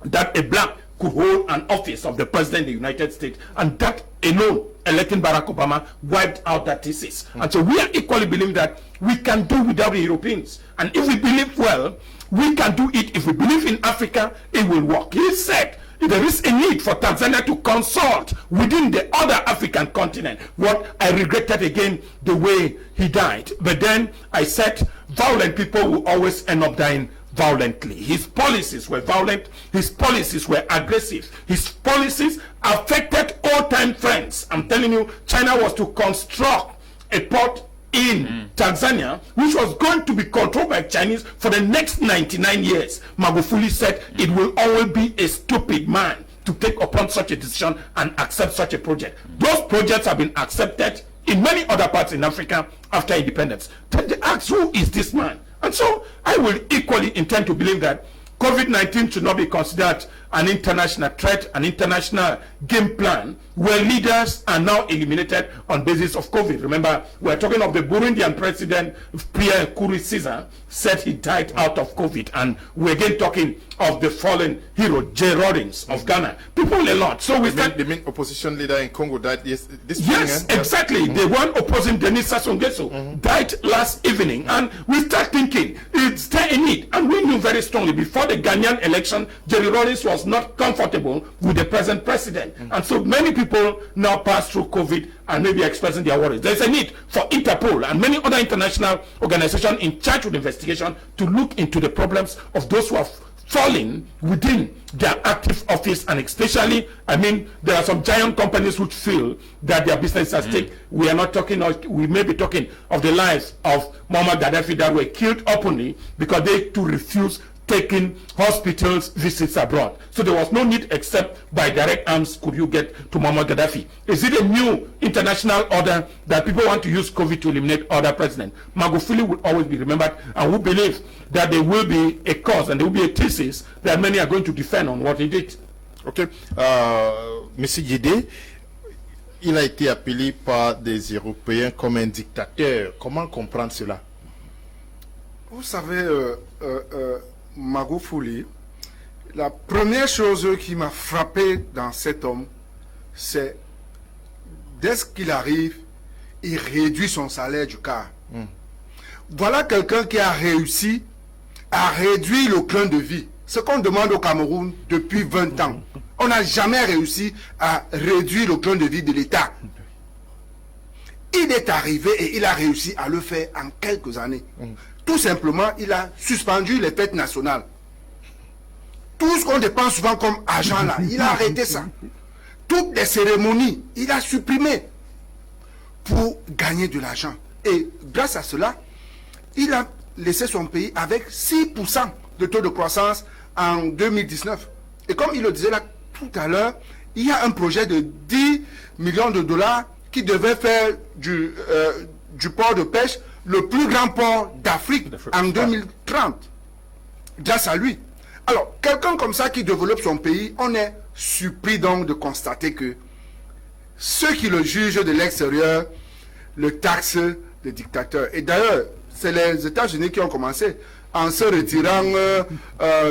that a black could hold an office of the president of the United States, and that alone, electing Barack Obama, wiped out that thesis. And so we are equally believing that we can do without the Europeans. And if we believe well, we can do it. If we believe in Africa, it will work. He said there is a need for Tanzania to consult within the other African continent. What I regretted again, the way he died. But then I said, violent people will always end up dying violently. His policies were violent. His policies were aggressive. His policies affected old-time friends. I'm telling you, China was to construct a port in Tanzania, which was going to be controlled by Chinese for the next 99 years. Magufuli said it will always be a stupid man to take upon such a decision and accept such a project. Those projects have been accepted in many other parts in Africa after independence. Then they ask, who is this man? And so I will equally intend to believe that COVID-19 should not be considered an international threat, an international game plan, where leaders are now eliminated on basis of COVID. Remember, we're talking of the Burundian president, Pierre Nkurunziza, said he died out of COVID. And we're again talking of the fallen hero, J. Rawlings of Ghana. People a lot. So we the main opposition leader in Congo died this Yes, evening, exactly. The one opposing Denis Sassou Nguesso died last evening. And we start thinking, is there a need? And we knew very strongly before the Ghanaian election, Jerry Rawlings was not comfortable with the present president. And so many people now pass through COVID and maybe expressing their worries. There's a need for Interpol and many other international organizations in charge with investigation to look into the problems of those who have fallen within their active office, and especially, I mean, there are some giant companies which feel that their business is at stake. We are not talking, we may be talking of the lives of Muammar Gaddafi that were killed openly because they too refused taking hospitals visits abroad. So there was no need except by direct arms could you get to Muammar Gaddafi. Is it a new international order that people want to use COVID to eliminate other presidents? Magufuli will always be remembered, and we believe that there will be a cause and there will be a thesis that many are going to defend on what he did. Ok. Monsieur Guédé, il a été appelé par des Européens comme un dictateur. Comment comprendre cela? Vous savez, Magufuli, la première chose qui m'a frappé dans cet homme, c'est dès qu'il arrive, il réduit son salaire du quart. Voilà quelqu'un qui a réussi à réduire le train de vie. Ce qu'on demande au Cameroun depuis 20 ans. On n'a jamais réussi à réduire le train de vie de l'État. Il est arrivé et il a réussi à le faire en quelques années. Tout simplement, il a suspendu les fêtes nationales. Tout ce qu'on dépense souvent comme argent là, il a arrêté ça. Toutes les cérémonies, il a supprimé pour gagner de l'argent. Et grâce à cela, il a laissé son pays avec 6% de taux de croissance en 2019. Et comme il le disait là tout à l'heure, il y a un projet de 10 millions de dollars qui devait faire du port de pêche le plus grand port d'Afrique en 2030, grâce à lui. Alors, quelqu'un comme ça qui développe son pays, on est surpris donc de constater que ceux qui le jugent de l'extérieur le taxent de dictateur. Et d'ailleurs, c'est les États-Unis qui ont commencé en se retirant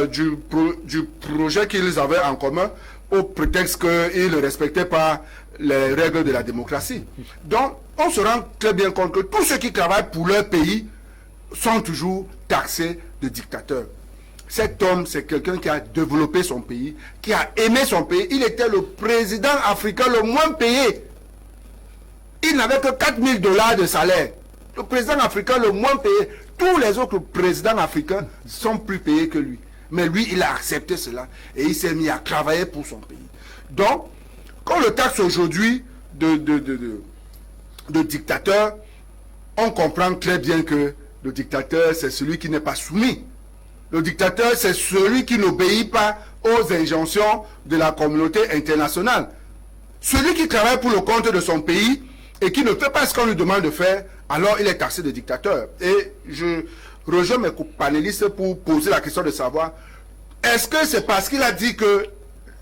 du projet qu'ils avaient en commun au prétexte qu'ils ne respectaient pas les règles de la démocratie. Donc, on se rend très bien compte que tous ceux qui travaillent pour leur pays sont toujours taxés de dictateurs. Cet homme, c'est quelqu'un qui a développé son pays, qui a aimé son pays. Il était le président africain le moins payé. Il n'avait que 4 000 $ de salaire. Le président africain le moins payé. Tous les autres présidents africains sont plus payés que lui. Mais lui, il a accepté cela et il s'est mis à travailler pour son pays. Donc, quand on le taxe aujourd'hui de dictateur, on comprend très bien que le dictateur, c'est celui qui n'est pas soumis. Le dictateur, c'est celui qui n'obéit pas aux injonctions de la communauté internationale. Celui qui travaille pour le compte de son pays et qui ne fait pas ce qu'on lui demande de faire, alors il est taxé de dictateur. Et je rejoins mes panélistes pour poser la question de savoir, est-ce que c'est parce qu'il a dit que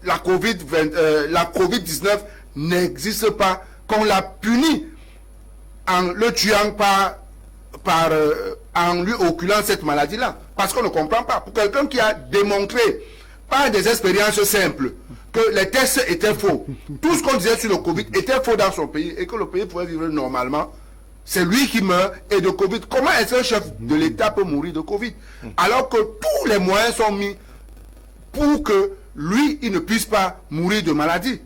la COVID-19 n'existe pas qu'on l'a puni en le tuant en lui oculant cette maladie-là? Parce qu'on ne comprend pas. Pour quelqu'un qui a démontré par des expériences simples que les tests étaient faux, tout ce qu'on disait sur le Covid était faux dans son pays et que le pays pouvait vivre normalement, c'est lui qui meurt et de Covid. Comment est-ce qu'un chef de l'État peut mourir de Covid? Alors que tous les moyens sont mis pour que lui, il ne puisse pas mourir de maladie.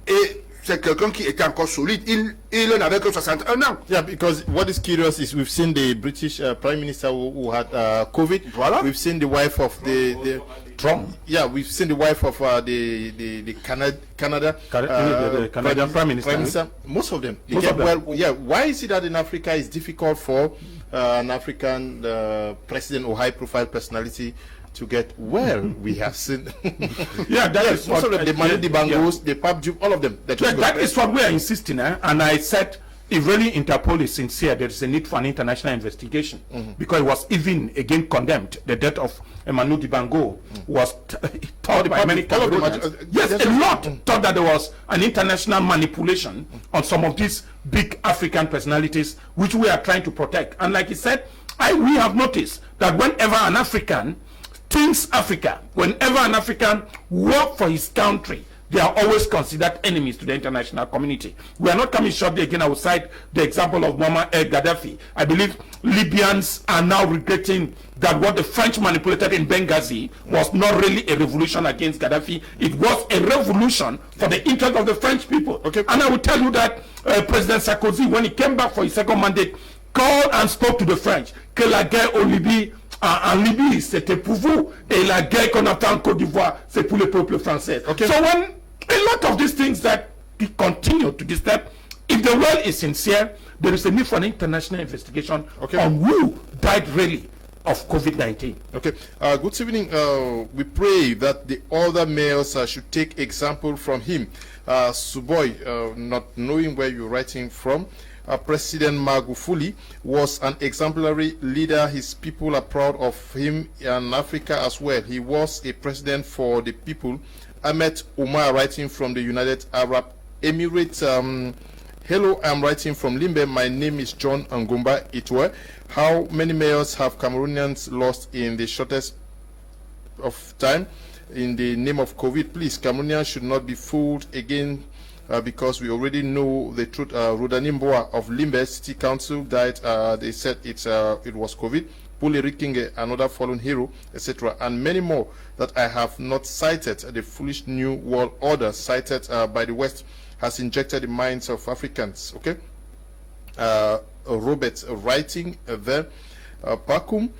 Et c'est quelqu'un qui était encore solide. Il n'avait que 61 ans. Yeah, because what is curious is we've seen the British Prime Minister who had COVID. Voilà. We've seen the wife of the Trump. Yeah, we've seen the wife of the Canadian Prime Minister. Most of them. They Most get of them. well. Yeah. Why is it that in Africa it's difficult for an African president or high-profile personality to get well? We have seen. Yeah, that is most what of them. The Manu Dibangos, the Pap Jup, all of them. That is what we are insisting on. And I said, if really Interpol is sincere, there is a need for an international investigation. Because it was even again condemned. The death of Manu Dibango was thought by many Cameroonians. Yes, a lot thought that there was an international manipulation on some of these big African personalities, which we are trying to protect. And like he said, we have noticed that whenever an African thinks Africa, whenever an African works for his country, they are always considered enemies to the international community. We are not coming shortly again. I will cite the example of Muammar Gaddafi. I believe Libyans are now regretting that what the French manipulated in Benghazi was not really a revolution against Gaddafi. It was a revolution for the interest of the French people. Okay. And I will tell you that President Sarkozy, when he came back for his second mandate, called and spoke to the French que la guerre en Libye, c'était pour vous, et la guerre qu'on a fait en Côte d'Ivoire, c'est pour le peuple français. Okay. So when a lot of these things that continue to this step, if the world is sincere, there is a need for an international investigation on who died really of COVID-19. Okay. Good evening. We pray that the other mayors should take example from him. Suboy, not knowing where you're writing from, President Magufuli was an exemplary leader. His people are proud of him in Africa as well. He was a president for the people. Ahmed Umar, writing from the United Arab Emirates. Hello, I'm writing from Limbe. My name is John Angumba Itwe. How many mayors have Cameroonians lost in the shortest of time in the name of COVID? Please, Cameroonians should not be fooled again. Because we already know the truth. Rudanimboa of Limbe City Council died. They said it was COVID. Puli Rikinge, another fallen hero, etc. And many more that I have not cited. The foolish new world order cited by the West has injected the minds of Africans. Okay. Robert writing there. Pakum.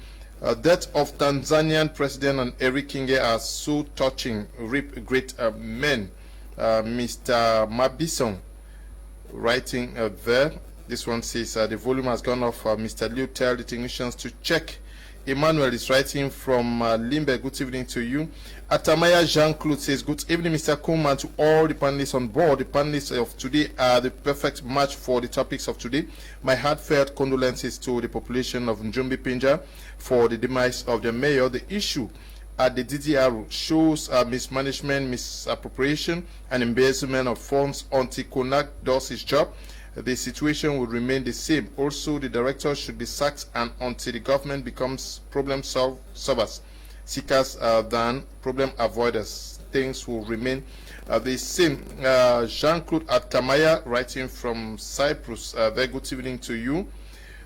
Death of Tanzanian President and Eric Kinge are so touching. Rip great men. Mr. Mabison writing there. This one says the volume has gone off. Mr. Liu, tell the technicians to check. Emmanuel is writing from Limbe. Good evening to you. Atamaya Jean-Claude says, good evening, Mr. Kuhlman, to all the panelists on board. The panelists of today are the perfect match for the topics of today. My heartfelt condolences to the population of Njombe Pinja for the demise of the mayor. The issue at the DDR shows mismanagement, misappropriation, and embezzlement of funds until Konak does his job. The situation will remain the same. Also, the director should be sacked and until the government becomes problem solvers, seekers than problem avoiders. Things will remain The same Jean-Claude Atamaya writing from Cyprus. Very good evening to you.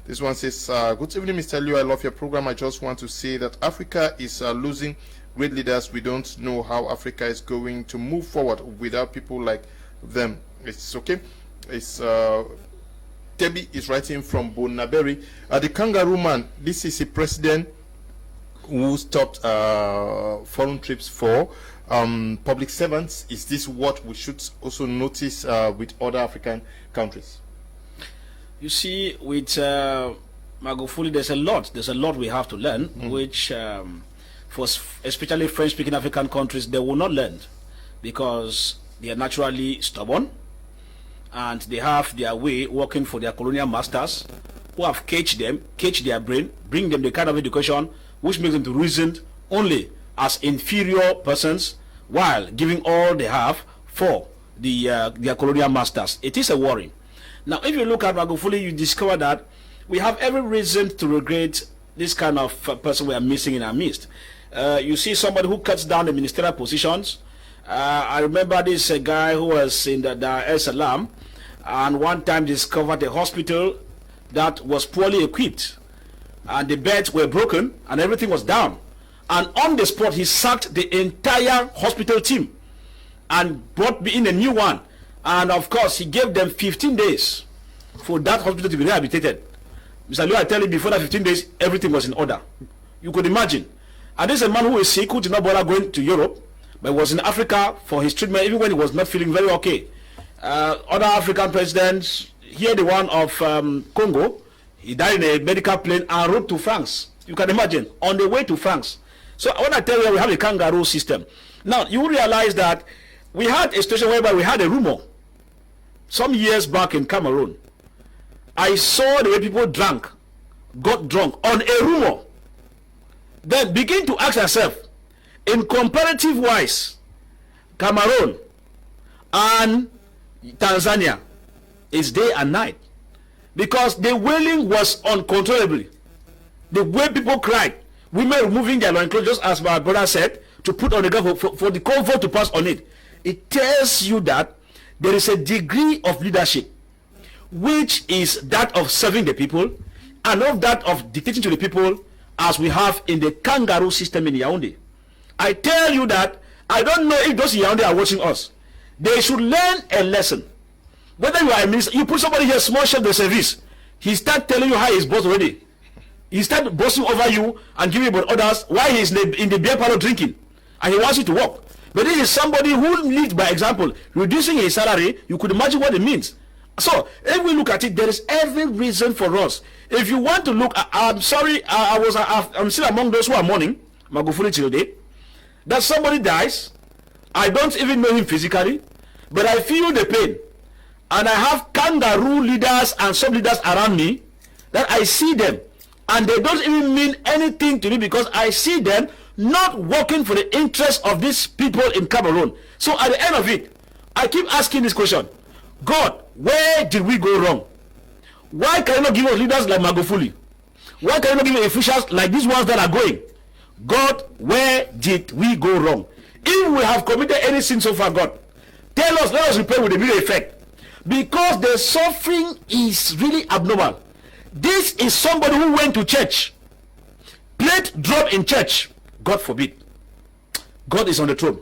This one says, good evening, Mr. Liu. I love your program. I just want to say that Africa is losing great leaders. We don't know how Africa is going to move forward without people like them. It's okay. It's Tebi is writing from Bonaberi. The kangaroo man, this is a president who stopped foreign trips for public servants. Is this what we should also notice with other African countries? You see, with Magufuli, there's a lot we have to learn, which for especially French-speaking African countries, they will not learn, because they are naturally stubborn, and they have their way working for their colonial masters, who have caged their brain, bring them the kind of education which makes them to reason only as inferior persons, while giving all they have for their colonial masters. It is a worry. Now, if you look at Magufuli, you discover that we have every reason to regret this kind of person we are missing in our midst. You see somebody who cuts down the ministerial positions. I remember this guy who was in the Dar es Salaam, and one time discovered a hospital that was poorly equipped, and the beds were broken and everything was down. And on the spot, he sacked the entire hospital team and brought in a new one. And of course, he gave them 15 days for that hospital to be rehabilitated. Mr. Liu, I tell you, before that 15 days, everything was in order. You could imagine. And this is a man who is sick, who did not bother going to Europe, but was in Africa for his treatment, even when he was not feeling very okay. Other African presidents, here the one of Congo, he died in a medical plane and rode to France. You can imagine, on the way to France. So when I tell you we have a kangaroo system, now you realize that we had a situation whereby we had a rumor some years back in Cameroon. I saw the way people got drunk on a rumor. Then begin to ask yourself, in comparative wise, Cameroon and Tanzania is day and night, because the wailing was uncontrollable. The way people cried, women removing their loincloth, just as my brother said, to put on the ground for the comfort to pass on it. It tells you that there is a degree of leadership which is that of serving the people, and not that of dictating to the people, as we have in the kangaroo system in Yaoundé. I tell you that I don't know if those in Yaoundé are watching us. They should learn a lesson. Whether you are a minister, you put somebody here, small chef de service, he start telling you how he's boss already. He start bossing over you and giving you about others while he's in the beer parlor drinking, and he wants you to work. But this is somebody who leads by example, reducing his salary. You could imagine what it means. So if we look at it, there is every reason for us. If you want to look, I'm sorry, I'm still among those who are mourning Magufuli till today, that somebody dies. I don't even know him physically, but I feel the pain, and I have kangaroo leaders and sub leaders around me that I see them, and they don't even mean anything to me, because I see them not working for the interests of these people in Cameroon. So at the end of it, I keep asking this question: God, where did we go wrong? Why can you not give us leaders like Magufuli? Why can you not give us officials like these ones that are going? God, where did we go wrong? If we have committed any sin so far, God, tell us, let us repent with immediate effect, because the suffering is really abnormal. This is somebody who went to church, plate drop in church, God forbid. God is on the throne,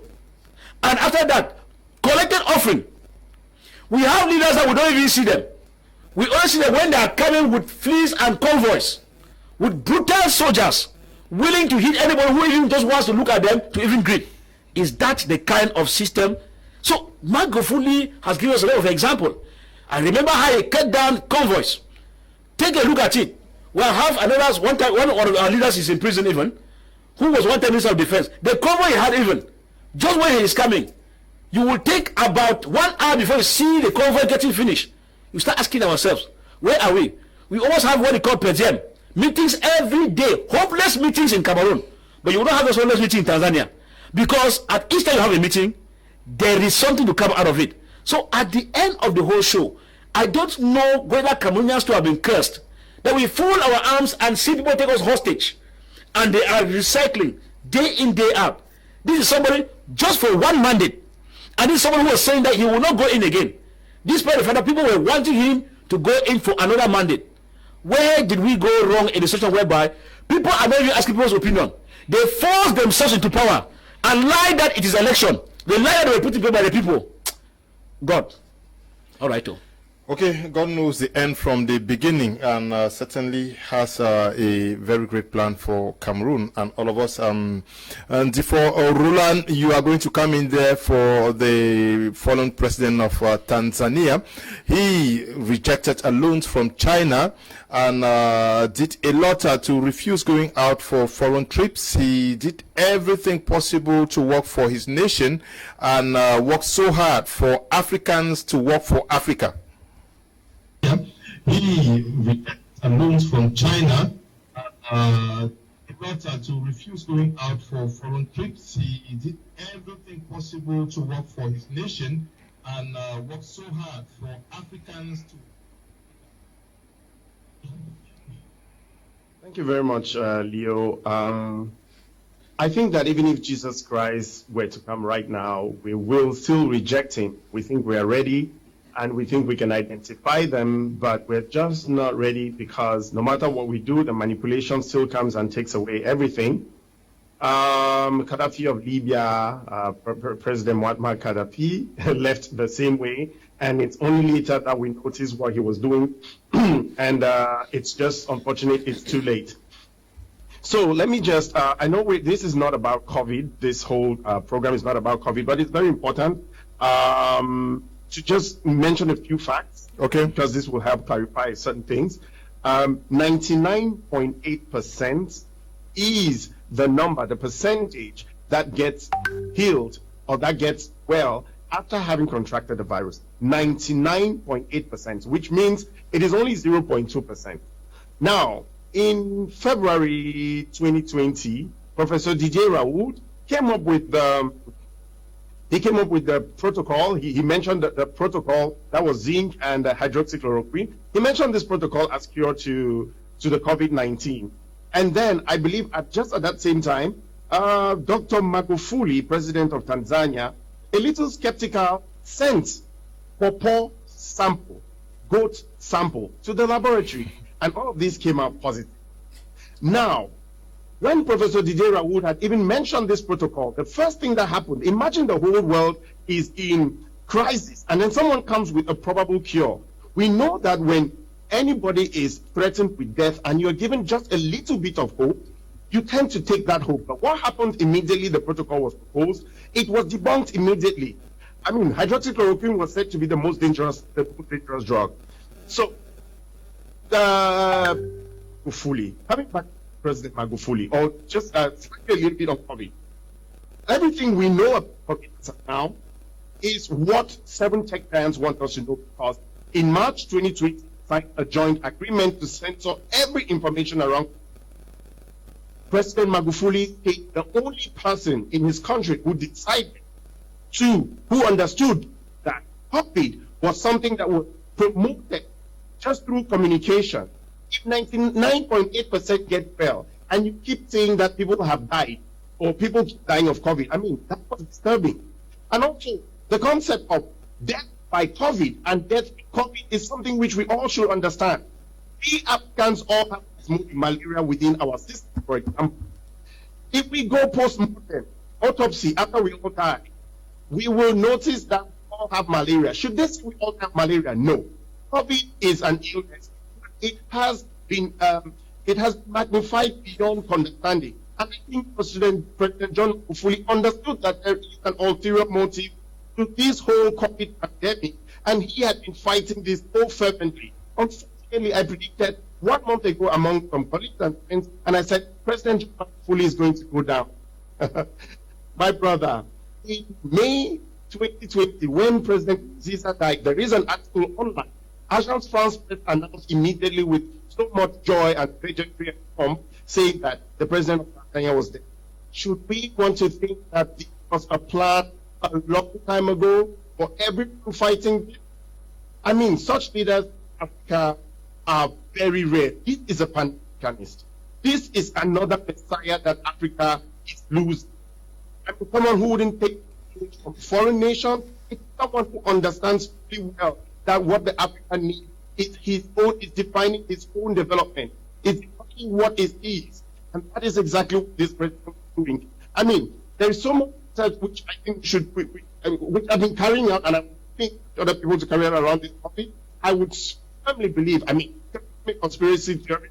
and after that, collected offering. We have leaders that we don't even see them. We only see them when they are coming with fleas and convoys, with brutal soldiers, willing to hit anybody who even just wants to look at them to even greet. Is that the kind of system? So Magufuli has given us a lot of example. I remember how he cut down convoys. Take a look at it. We have another one time, one of our leaders is in prison even, who was one time Minister of Defense. The convoy he had even, just when he is coming, you will take about 1 hour before you see the convoy getting finished. You start asking ourselves, where are we? We almost have what we call per diem meetings every day, hopeless meetings in Cameroon, but you will not have those hopeless meetings in Tanzania, because at each time you have a meeting, there is something to come out of it. So at the end of the whole show, I don't know whether Cameroonians to have been cursed, that we fold our arms and see people take us hostage, and they are recycling day in, day out. This is somebody just for one mandate, And this is someone who was saying that he will not go in again. This period of time, people were wanting him to go in for another mandate. Where did we go wrong in the situation whereby people are not even asking people's opinion? They force themselves into power and lie that it is election. They lie that they were put in place by the people. God. All right, oh. Okay, God knows the end from the beginning, and certainly has a very great plan for Cameroon and all of us. And for Roland, you are going to come in there for the fallen president of Tanzania. He rejected loans from China and did a lot to refuse going out for foreign trips. He did everything possible to work for his nation and worked so hard for Africans to work for Africa. He rejected loans from China to refuse going out for foreign trips. He did everything possible to work for his nation and worked so hard for Africans to. Thank you very much, Leo. I think that even if Jesus Christ were to come right now, we will still reject him. We think we are ready, and we think we can identify them, but we're just not ready, because no matter what we do, the manipulation still comes and takes away everything. Gaddafi of Libya, President Muammar Gaddafi, left the same way, and it's only later that we notice what he was doing, and it's just unfortunate it's too late. So let me just, I know this is not about COVID, this whole program is not about COVID, but it's very important to just mention a few facts, okay, because this will help clarify certain things. 99.8% is the number, the percentage that gets healed or that gets well after having contracted the virus. 99.8%, which means it is only 0.2%. Now, in February 2020, Professor Didier Raoult came up with the protocol. He mentioned the protocol that was zinc and hydroxychloroquine. He mentioned this protocol as cure to the COVID-19. And then I believe just at that same time, Dr. Magufuli, president of Tanzania, a little skeptical, sent pawpaw sample, goat sample to the laboratory. And all of this came out positive. Now, when Professor Didier Raoult had even mentioned this protocol, the first thing that happened, imagine the whole world is in crisis, and then someone comes with a probable cure. We know that when anybody is threatened with death and you're given just a little bit of hope, you tend to take that hope. But what happened immediately the protocol was proposed? It was debunked immediately. I mean, hydroxychloroquine was said to be the most dangerous drug. So, Magufuli, coming back to President Magufuli, or just slightly a little bit of COVID. Everything we know about COVID now is what 7 tech giants want us to know, because in March 2020, signed a joint agreement to censor every information around. President Magufuli is the only person in his country who understood that COVID was something that was promoted just through communication. If 99.8% get well, and you keep saying that people have died, or people keep dying of COVID, I mean, that was disturbing. And also, the concept of death by COVID and death by COVID is something which we all should understand. We Africans all have malaria within our system, for example. If we go post-mortem, autopsy, after we all die, we will notice that we all have malaria. Should they say we all have malaria? No. COVID is an illness. It has been magnified beyond understanding. And I think President John Magufuli understood that there is an ulterior motive to this whole COVID pandemic, and he had been fighting this so fervently. Unfortunately, I predicted 1 month ago among some colleagues and friends, and I said, President John Magufuli is going to go down. My brother, in May 2020, when President Ziza died, there is an article online. Agence France announced immediately with so much joy and pageantry and pomp, saying that the president of Tanzania was dead. Should we want to think that this was a plan a long time ago for everyone fighting? I mean, such leaders in Africa are very rare. This is a pan-Africanist. This is another Messiah that Africa is losing. I mean, someone who wouldn't take from foreign nations. It's someone who understands pretty well that what the African needs is defining his own development, is defining what it is. And that is exactly what this president is doing. I mean, there is so much research which I think which I've been carrying out, and I think other people to carry out around this topic. I would firmly believe, I mean, conspiracy theory,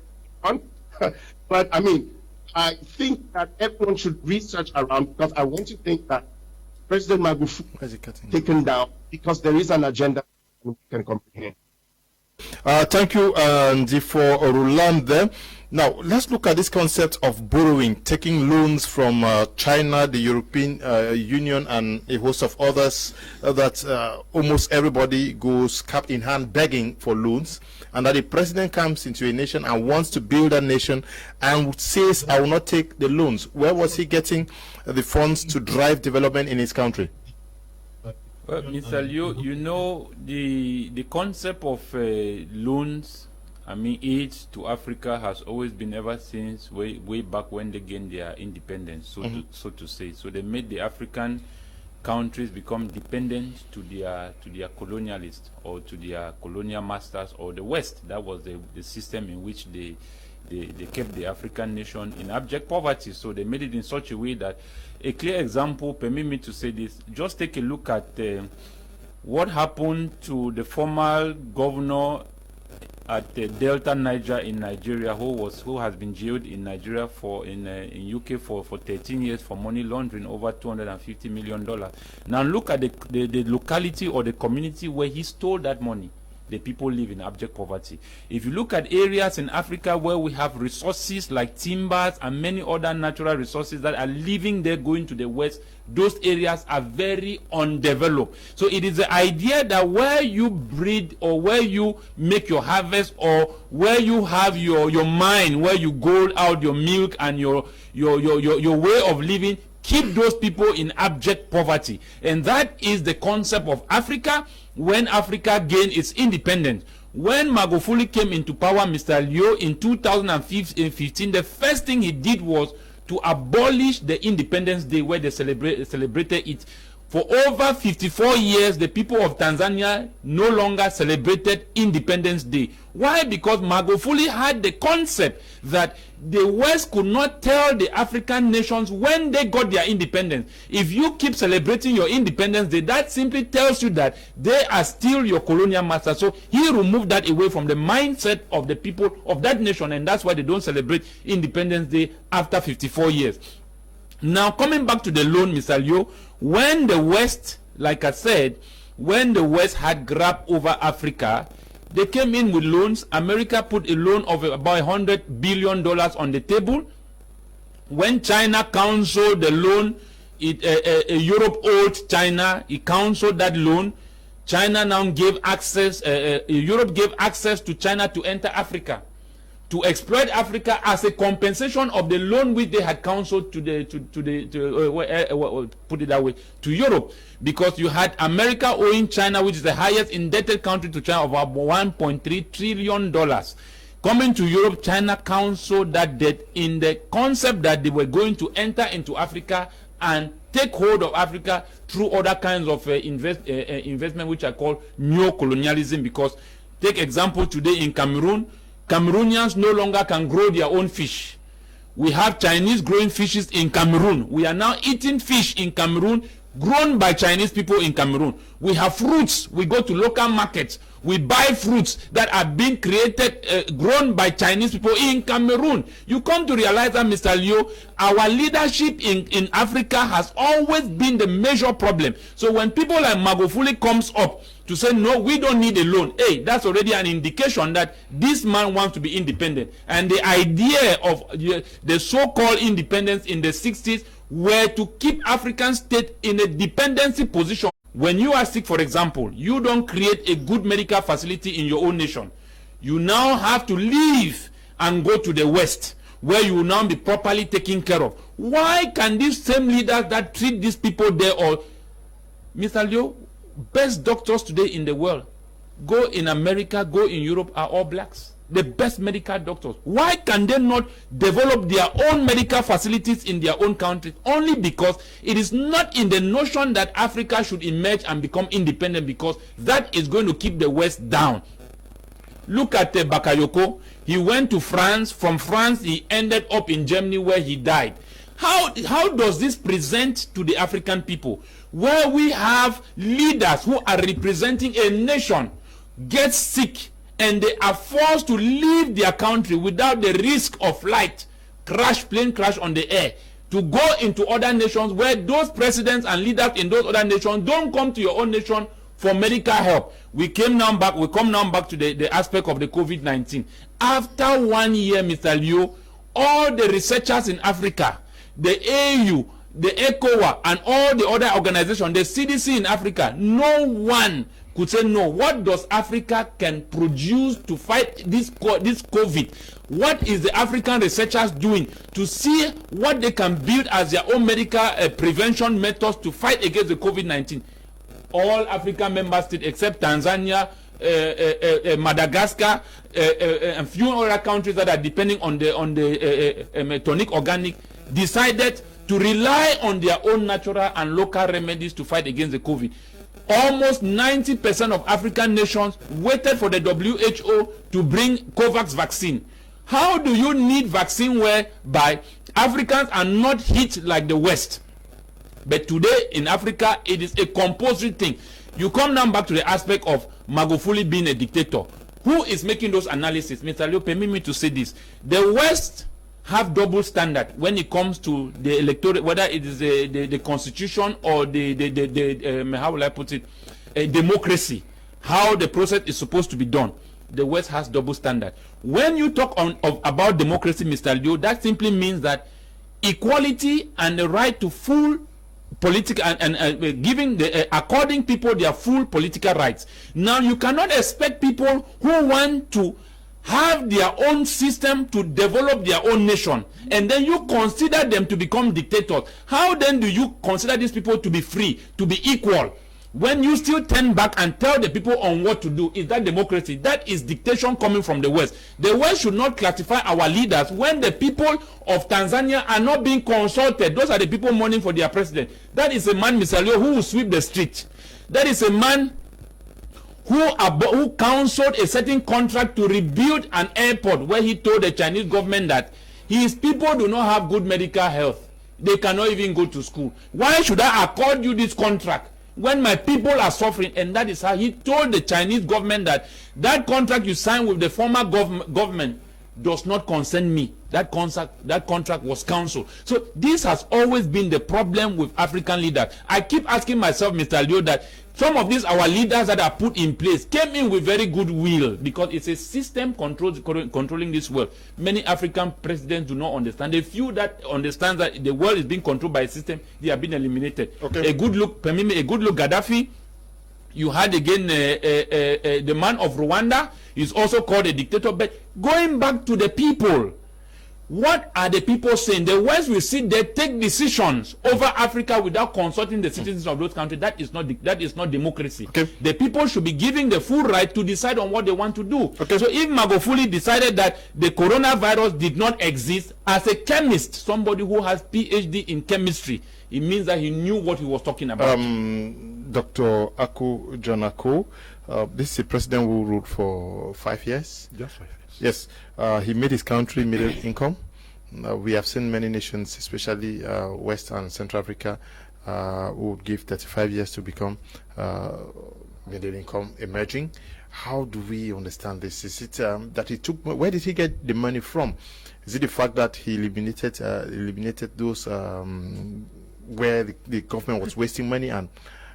but I mean, I think that everyone should research around, because I want to think that President Magufuli is taken down because there is an agenda we can comprehend. Thank you, Andy, for Roland there. Now, let's look at this concept of borrowing, taking loans from China, the European Union, and a host of others, that almost everybody goes cap in hand begging for loans, and that the president comes into a nation and wants to build a nation and says, I will not take the loans. Where was he getting the funds to drive development in his country? Well, Mr. Liu, you know, the concept of loans, I mean, aid to Africa has always been ever since way back when they gained their independence, so to say. So they made the African countries become dependent to their colonialists or to their colonial masters or the West. That was the system in which they kept the African nation in abject poverty. So they made it in such a way that, a clear example, permit me to say this, just take a look at what happened to the former governor at Delta Niger in Nigeria, who has been jailed in Nigeria in UK for 13 years for money laundering over $250 million. Now look at the locality or the community where he stole that money. The people live in abject poverty. If you look at areas in Africa where we have resources like timbers and many other natural resources that are living there going to the West, those areas are very undeveloped. So it is the idea that where you breed or where you make your harvest or where you have your mine, where you gold out your milk and your way of living, keep those people in abject poverty. And that is the concept of Africa when Africa gained its independence. When Magufuli came into power, Mr. Liu, in 2015, the first thing he did was to abolish the Independence Day, where they celebrated it. For over 54 years, the people of Tanzania no longer celebrated Independence Day. Why? Because Magufuli had the concept that the West could not tell the African nations when they got their independence. If you keep celebrating your Independence Day, that simply tells you that they are still your colonial masters. So he removed that away from the mindset of the people of that nation, and that's why they don't celebrate Independence Day after 54 years. Now, coming back to the loan, Mr. Liu, when the West, like I said, when the West had grabbed over Africa, they came in with loans. America put a loan of about $100 billion on the table. When China counseled the loan, Europe owed China, he counseled that loan. China now gave access, Europe gave access to China to enter Africa, to exploit Africa as a compensation of the loan which they had counseled put it that way, to Europe, because you had America owing China, which is the highest indebted country to China, of about $1.3 trillion. Coming to Europe, China counseled that debt in the concept that they were going to enter into Africa and take hold of Africa through other kinds of investment, which are called neo-colonialism. Because, take example today in Cameroon, Cameroonians no longer can grow their own fish. We have Chinese growing fishes in Cameroon. We are now eating fish in Cameroon grown by Chinese people in Cameroon. We have fruits. We go to local markets. We buy fruits that are being created, grown by Chinese people in Cameroon. You come to realize that, Mr. Liu, our leadership in Africa has always been the major problem. So when people like Magufuli comes up to say, no, we don't need a loan, hey, that's already an indication that this man wants to be independent. And the idea of the so-called independence in the 60s were to keep African state in a dependency position. When you are sick, for example, you don't create a good medical facility in your own nation. You now have to leave and go to the West, where you will now be properly taken care of. Why can these same leaders that treat these people there, or Mr. Liu, best doctors today in the world, go in America, go in Europe, are all blacks. the best medical doctors. Why can they not develop their own medical facilities in their own countries? Only because it is not in the notion that Africa should emerge and become independent, because that is going to keep the West down. Look at Bakayoko. He went to France. From France, he ended up in Germany, where he died. How does this present to the African people, where we have leaders who are representing a nation get sick and they are forced to leave their country without the risk of plane crash on the air, to go into other nations where those presidents and leaders in those other nations don't come to your own nation for medical help? We come now back to the aspect of the COVID-19. After 1 year, Mr. Leo, all the researchers in Africa, the AU, the ECOWA, and all the other organizations, the CDC in Africa, no one could say no. What does Africa can produce to fight this COVID? What is the African researchers doing to see what they can build as their own medical prevention methods to fight against the COVID-19? All African member states except Tanzania, Madagascar, and few other countries that are depending on the tonic organic, decided to rely on their own natural and local remedies to fight against the COVID. Almost 90% of African nations waited for the WHO to bring COVAX vaccine. How do you need vaccine whereby Africans are not hit like the West? But today in Africa, it is a compulsory thing. You come now back to the aspect of Magufuli being a dictator. Who is making those analyses? Mr. Leo, permit me to say this. The West have double standard when it comes to the electorate, whether it is the constitution or how will I put it, a democracy, how the process is supposed to be done. The West has double standard. When you talk about democracy, Mr. Leo, that simply means that equality and the right to full political and giving according people their full political rights. Now you cannot expect people who want to have their own system to develop their own nation, and then you consider them to become dictators. How then do you consider these people to be free, to be equal, when you still turn back and tell the people on what to do? Is that democracy? That is dictation coming from the West. The West should not classify our leaders when the people of Tanzania are not being consulted. Those are the people mourning for their president. That is a man, Mr. Leo, who will sweep the street. That is a man who counseled a certain contract to rebuild an airport, where he told the Chinese government that his people do not have good medical health. They cannot even go to school. Why should I accord you this contract when my people are suffering? And that is how he told the Chinese government that contract you signed with the former government does not concern me. That contract was cancelled. So this has always been the problem with African leaders. I keep asking myself, Mr. Leo, that some of these our leaders that are put in place came in with very good will, because it's a system controlling this world. Many African presidents do not understand. The few that understand that the world is being controlled by a system, they have been eliminated. Okay. A good look, Gaddafi. You had again the man of Rwanda is also called a dictator. But going back to the people, what are the people saying? The West will sit there, take decisions over Africa without consulting the citizens of those countries. That is not democracy. Okay. The people should be given the full right to decide on what they want to do. Okay. So if Magufuli decided that the coronavirus did not exist, as a chemist, somebody who has PhD in chemistry, it means that he knew what he was talking about. Dr. John Aku, this is a president who ruled for 5 years. Just 5 years. Yes, he made his country middle income. We have seen many nations, especially West and Central Africa, who would give 35 years to become middle income emerging. How do we understand this? Is it that he took? Where did he get the money from? Is it the fact that he eliminated those where the government was wasting money and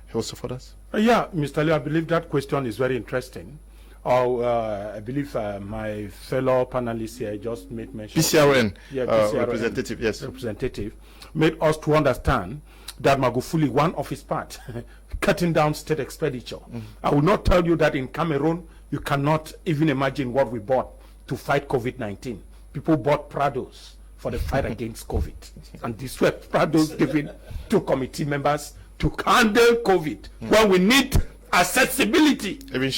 he also for us? Yeah, Mr. Lee, I believe that question is very interesting. I believe my fellow panelists here just made mention. PCRN, PCRN representative, yes. Representative, made us to understand that Magufuli, one of his part, cutting down state expenditure. I will not tell you that in Cameroon, you cannot even imagine what we bought to fight COVID-19. People bought Prados for the fight against COVID. And these were Prados given to committee members to handle COVID when we need accessibility. Even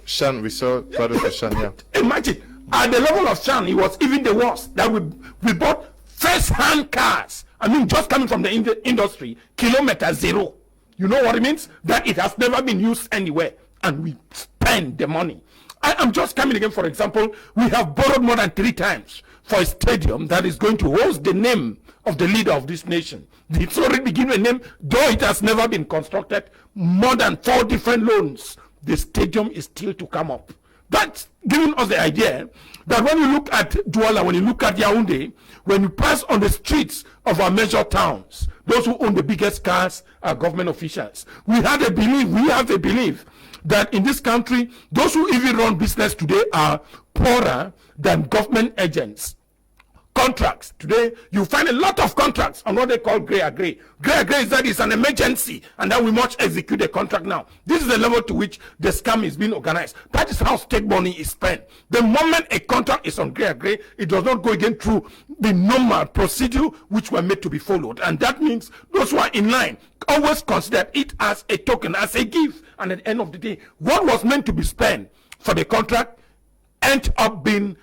Shan, we saw Prados for Shan, yeah. Imagine, At the level of Chan, it was even the worst. That we bought first-hand cars. I mean, just coming from the industry, kilometer zero. You know what it means? That it has never been used anywhere, and we spend the money. I'm just coming again, for example, we have borrowed more than 3 times for a stadium that is going to host the name of the leader of this nation. It's already been given a name, though it has never been constructed, more than 4 different loans. The stadium is still to come up. That's giving us the idea that when you look at Douala, when you look at Yaoundé, when you pass on the streets of our major towns, those who own the biggest cars are government officials. We have a belief that in this country, those who even run business today are poorer than government agents. Contracts. Today, you find a lot of contracts on what they call grey agree. Grey agree is that it's an emergency and that we must execute the contract now. This is the level to which the scam is being organized. That is how state money is spent. The moment a contract is on grey agree, it does not go again through the normal procedure which were made to be followed. And that means those who are in line always consider it as a token, as a gift. And at the end of the day, what was meant to be spent for the contract ends up being,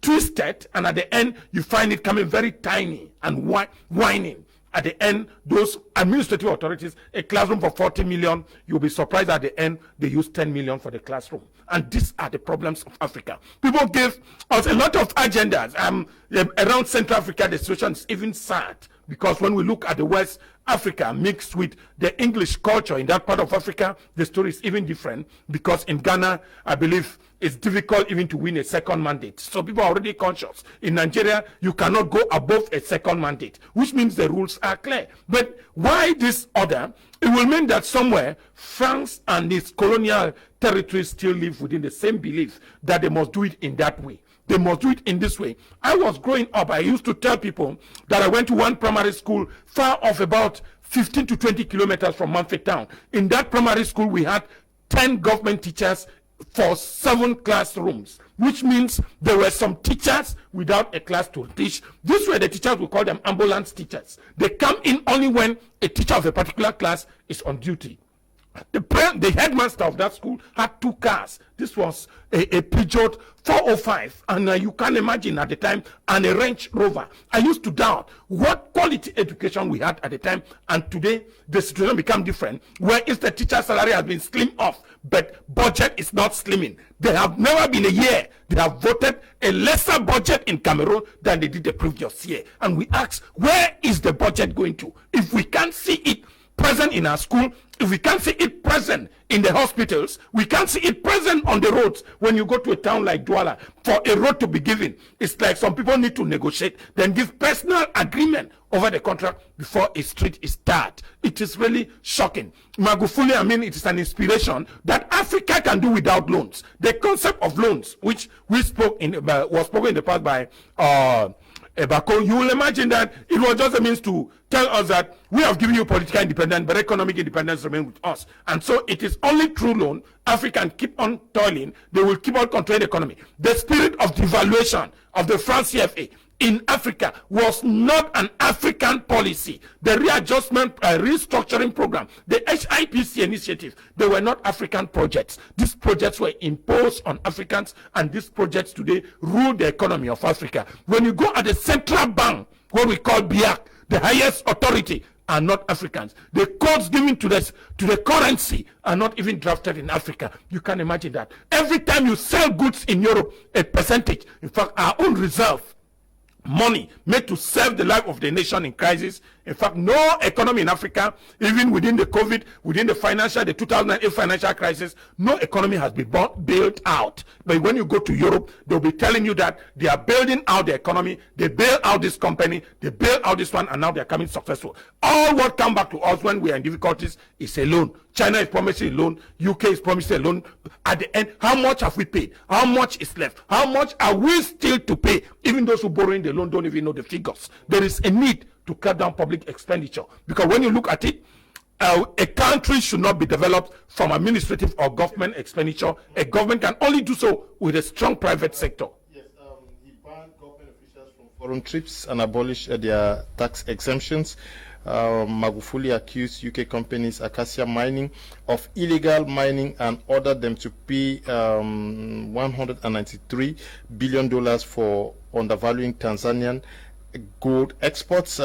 twisted, and at the end you find it coming very tiny and whining. At the end, those administrative authorities, a classroom for 40 million, you'll be surprised at the end they use 10 million for the classroom. And these are the problems of Africa. People give us a lot of agendas. Around Central Africa, the situation is even sad, because when we look at the West Africa mixed with the English culture in that part of Africa, the story is even different, because in Ghana, I believe it's difficult even to win a second mandate. So people are already conscious. In Nigeria, you cannot go above a second mandate, which means the rules are clear. But why this order? It will mean that somewhere France and its colonial territories still live within the same belief that they must do it in that way. They must do it in this way. I was growing up, I used to tell people that I went to one primary school far off, about 15 to 20 kilometers from Manfred Town. In that primary school, we had 10 government teachers for 7 classrooms, which means there were some teachers without a class to teach. These were the teachers, we call them ambulance teachers. They come in only when a teacher of a particular class is on duty. The headmaster of that school had 2 cars. This was a Peugeot 405, and you can imagine at the time, and a Range Rover. I used to doubt what quality education we had at the time, and today the situation become different, where if the teacher salary has been slimmed off, but budget is not slimming. There have never been a year they have voted a lesser budget in Cameroon than they did the previous year. And we ask, where is the budget going to? If we can't see it present in our school, if we can't see it present in the hospitals, we can't see it present on the roads. When you go to a town like Douala, for a road to be given, it's like some people need to negotiate, then give personal agreement over the contract before a street is started. It is really shocking. Magufuli, it is an inspiration that Africa can do without loans. The concept of loans, which was spoken in the past by Ebako, you will imagine that it was just a means to tell us that we have given you political independence, but economic independence remains with us. And so it is only through loan Africa can keep on toiling. They will keep on controlling the economy. The spirit of devaluation of the France CFA in Africa was not an African policy. The readjustment, restructuring program, the HIPC initiative, they were not African projects. These projects were imposed on Africans, and these projects today rule the economy of Africa. When you go at the central bank, what we call BIAC, the highest authority, are not Africans. The codes given to the currency are not even drafted in Africa. You can imagine that. Every time you sell goods in Europe, a percentage, in fact, our own reserve money made to save the life of the nation in crisis. In fact, no economy in Africa, even within the COVID, within the 2008 financial crisis, no economy has been bailed out. But when you go to Europe, they'll be telling you that they are building out the economy, they bail out this company, they bail out this one, and now they're coming successful. All what come back to us when we are in difficulties is a loan. China is promising a loan, UK is promising a loan. At the end, how much have we paid? How much is left? How much are we still to pay? Even those who borrowing the loan don't even know the figures. There is a need to cut down public expenditure, because when you look at it, a country should not be developed from administrative or government expenditure. A government can only do so with a strong private sector. Yes, he banned government officials from foreign trips and abolished their tax exemptions. Magufuli accused UK companies Acacia Mining of illegal mining and ordered them to pay $193 billion for undervaluing Tanzanian gold exports.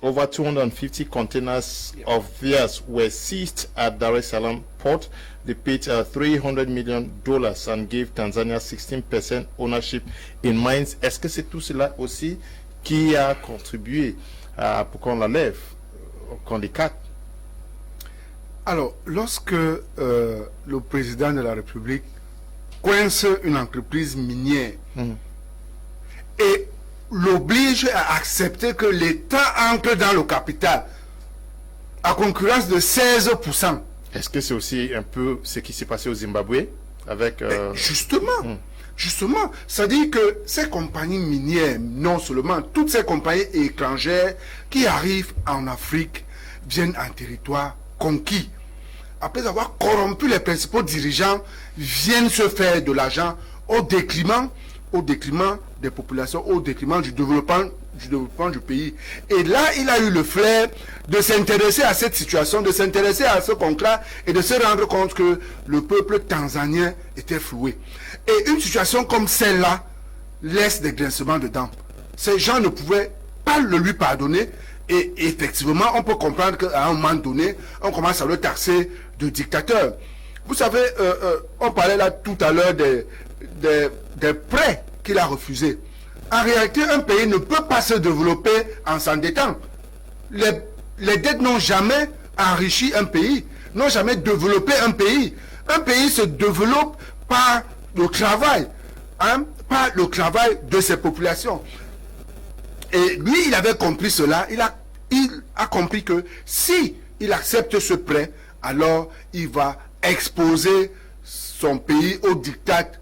Over 250 containers of theirs were seized at Dar es Salaam port. They paid $300 million and gave Tanzania 16% ownership in mines. Est-ce que c'est tout cela aussi qui a contribué pour qu'on la lève, qu'on décate? Alors, lorsque le président de la République coince une entreprise minière et l'oblige à accepter que l'État entre dans le capital à concurrence de 16%. Est-ce que c'est aussi un peu ce qui s'est passé au Zimbabwe avec... Justement, ça dit que ces compagnies minières, non seulement, toutes ces compagnies étrangères qui arrivent en Afrique viennent en territoire conquis. Après avoir corrompu les principaux dirigeants, viennent se faire de l'argent au détriment des populations, au détriment du développement du pays. Et là, il a eu le flair de s'intéresser à cette situation, de s'intéresser à ce contrat et de se rendre compte que le peuple tanzanien était floué. Et une situation comme celle-là laisse des grincements dedans. Ces gens ne pouvaient pas le lui pardonner. Et effectivement, on peut comprendre qu'à un moment donné, on commence à le taxer de dictateur. Vous savez, on parlait là tout à l'heure des prêts qu'il a refusés. En réalité, un pays ne peut pas se développer en s'endettant. Les dettes n'ont jamais enrichi un pays, n'ont jamais développé un pays. Un pays se développe par le travail, par le travail de ses populations. Et lui, il avait compris cela. Il a compris que si il accepte ce prêt, alors il va exposer son pays au diktat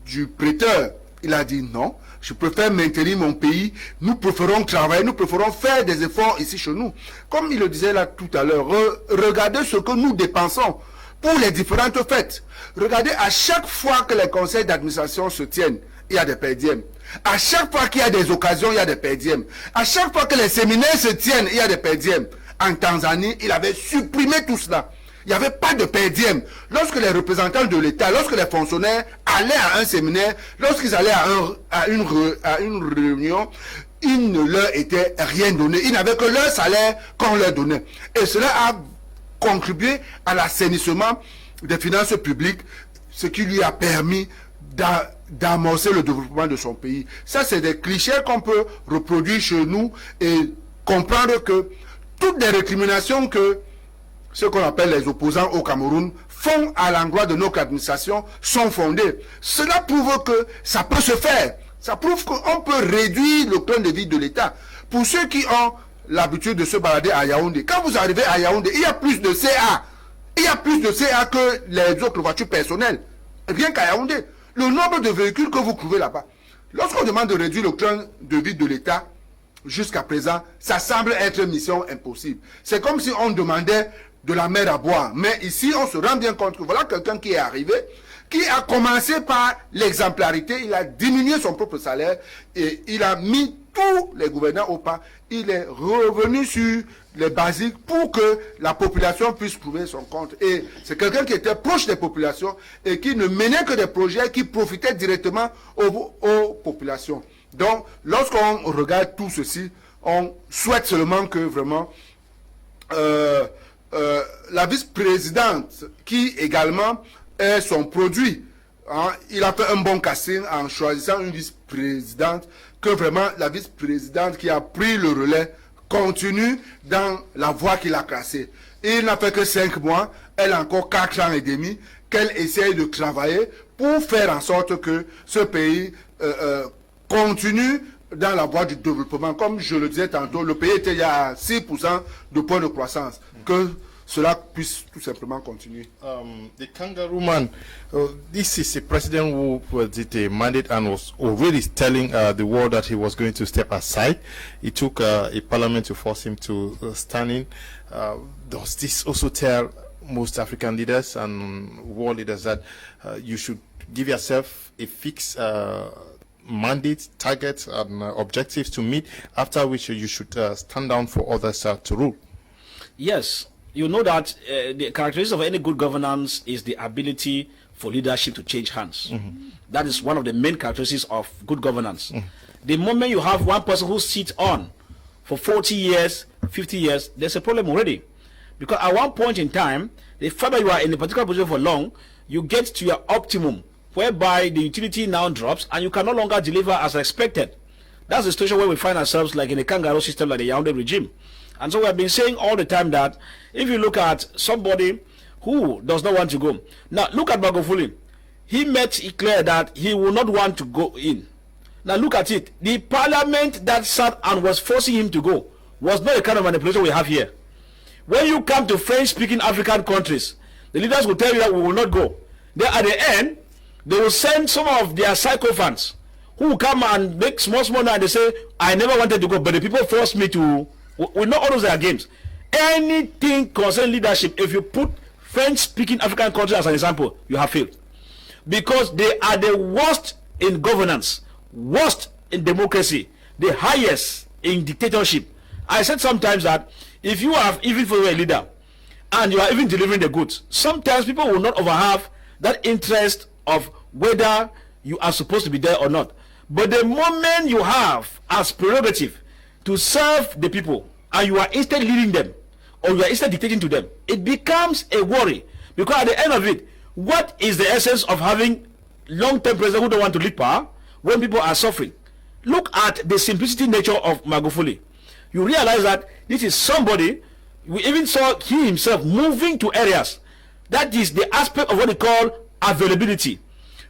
du prêteur. Il a dit non, je préfère maintenir mon pays, nous préférons travailler, nous préférons faire des efforts ici chez nous. Comme il le disait là tout à l'heure, regardez ce que nous dépensons pour les différentes fêtes. Regardez, à chaque fois que les conseils d'administration se tiennent, il y a des perdièmes. À chaque fois qu'il y a des occasions, il y a des perdièmes. À chaque fois que les séminaires se tiennent, il y a des perdièmes. En Tanzanie, il avait supprimé tout cela. Il n'y avait pas de perdième. Lorsque les représentants de l'État, lorsque les fonctionnaires allaient à un séminaire, lorsqu'ils allaient à une réunion, il ne leur était rien donné. Ils n'avaient que leur salaire qu'on leur donnait. Et cela a contribué à l'assainissement des finances publiques, ce qui lui a permis d'amorcer le développement de son pays. Ça, c'est des clichés qu'on peut reproduire chez nous et comprendre que toutes les récriminations que ce qu'on appelle les opposants au Cameroun font à l'endroit de notre administration sont fondées. Cela prouve que ça peut se faire. Ça prouve qu'on peut réduire le train de vie de l'État. Pour ceux qui ont l'habitude de se balader à Yaoundé, quand vous arrivez à Yaoundé, il y a plus de CA. Il y a plus de CA que les autres voitures personnelles. Rien qu'à Yaoundé. Le nombre de véhicules que vous trouvez là-bas. Lorsqu'on demande de réduire le train de vie de l'État, jusqu'à présent, ça semble être une mission impossible. C'est comme si on demandait de la mer à boire. Mais ici, on se rend bien compte que voilà quelqu'un qui est arrivé, qui a commencé par l'exemplarité, il a diminué son propre salaire et il a mis tous les gouvernants au pas. Il est revenu sur les basiques pour que la population puisse trouver son compte. Et c'est quelqu'un qui était proche des populations et qui ne menait que des projets qui profitaient directement aux populations. Donc, lorsqu'on regarde tout ceci, on souhaite seulement que vraiment la vice-présidente, qui également est son produit, hein, il a fait un bon casting en choisissant une vice-présidente, que vraiment la vice-présidente qui a pris le relais continue dans la voie qu'il a tracée. Il n'a fait que 5 mois, elle a encore 4 ans et demi qu'elle essaye de travailler pour faire en sorte que ce pays continue dans la voie du développement. Comme je le disais tantôt, le pays était il y a 6% de points de croissance. Que cela puisse tout simplement continuer. The kangaroo man, this is a president who did a mandate and was already telling the world that he was going to step aside. It took a parliament to force him to stand in. Does this also tell most African leaders and world leaders that you should give yourself a fixed mandates, targets, and objectives to meet, after which you should stand down for others to rule. Yes, you know that the characteristic of any good governance is the ability for leadership to change hands. That is one of the main characteristics of good governance. The moment you have one person who sits on for 40 years, 50 years, there's a problem already. Because at one point in time, the fact that you are in a particular position for long, you get to your optimum, whereby the utility now drops and you can no longer deliver as expected. That's the situation where we find ourselves, like in a kangaroo system, like the Yaoundé regime. And so we have been saying all the time that if you look at somebody who does not want to go. Now, look at Magufuli. He made it clear that he will not want to go in. Now, look at it. The parliament that sat and was forcing him to go was not the kind of manipulation we have here. When you come to French-speaking African countries, the leaders will tell you that we will not go. Then at the end, they will send some of their sycophants who will come and make small noise and they say, I never wanted to go, but the people forced me to. We know all those are games. Anything concerning leadership, if you put French-speaking African countries as an example, you have failed. Because they are the worst in governance, worst in democracy, the highest in dictatorship. I said sometimes that if you have even for a leader and you are even delivering the goods, sometimes people will not overhave that interest of whether you are supposed to be there or not. But the moment you have as prerogative to serve the people and you are instead leading them or you are instead dictating to them, it becomes a worry. Because at the end of it, what is the essence of having long-term presidents who don't want to lead power when people are suffering? Look at the simplicity nature of Magufuli. You realize that this is somebody, we even saw he himself moving to areas. That is the aspect of what they call availability,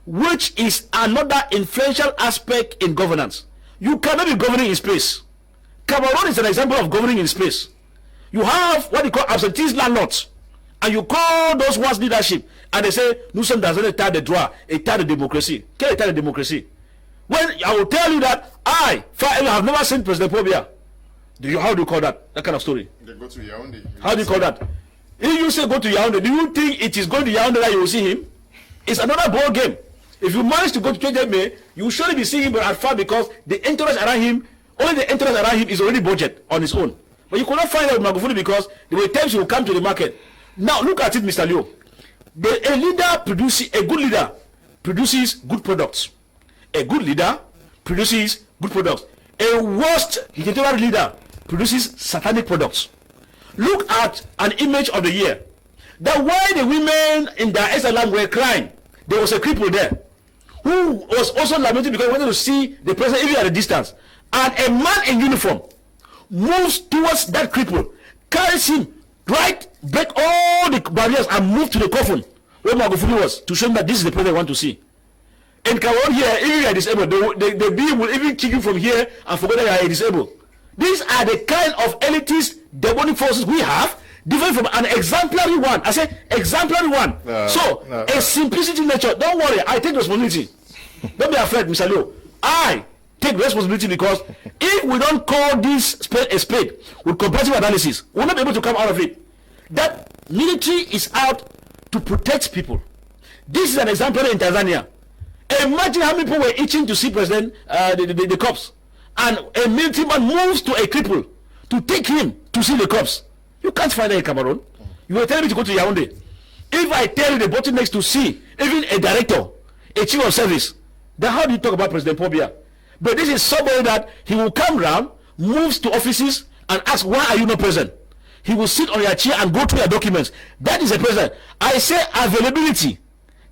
which is another influential aspect in governance. You cannot be governing in space. Cameroon is an example of governing in space. You have what they call absentee landlords, and you call those ones leadership, and they say, nous sommes dans un état de droit, état de démocratie. Quel état de démocratie? When I will tell you that I have never seen President Pobia. How do you call that? That kind of story. They go to Yaoundé. How do you call that? If you say go to Yaoundé, do you think it is going to Yaoundé that you will see him? It's another ball game. If you manage to go to 20 May, you will surely be seeing him at far because the entourage around him, only the entourage around him is already budget on his own. But you could not find out with Magufuli because there were times he will come to the market. Now look at it, Mr. Leo. A good leader produces good products. A good leader produces good products. A worst dictatorial leader produces satanic products. Look at an image of the year. That while the women in Dar es Salaam were crying, there was a cripple there who was also lamenting because he wanted to see the president even at a distance. And a man in uniform moves towards that cripple, carries him, break all the barriers and move to the coffin where Magufuli was to show him that this is the president I want to see. In Cameroon here, even if you are disabled, the bee will even kick you from here and forget that you are disabled. These are the kind of elitist demonic forces we have, different from an exemplary one. I say exemplary one. A simplicity nature. Don't worry, I take responsibility. Don't be afraid, Mr. Leo. I take responsibility because if we don't call this spade a spade with comparative analysis, we'll not be able to come out of it. That military is out to protect people. This is an example in Tanzania. Imagine how many people were itching to see President the cops. And a military man moves to a cripple to take him to see the cops. You can't find that in Cameroon. You were telling me to go to Yaoundé. If I tell you the bottlenecks to see even a director, a chief of service, then how do you talk about President Pobia? But this is somebody that he will come round, moves to offices and ask, why are you not present? He will sit on your chair and go through your documents. That is a president. I say availability.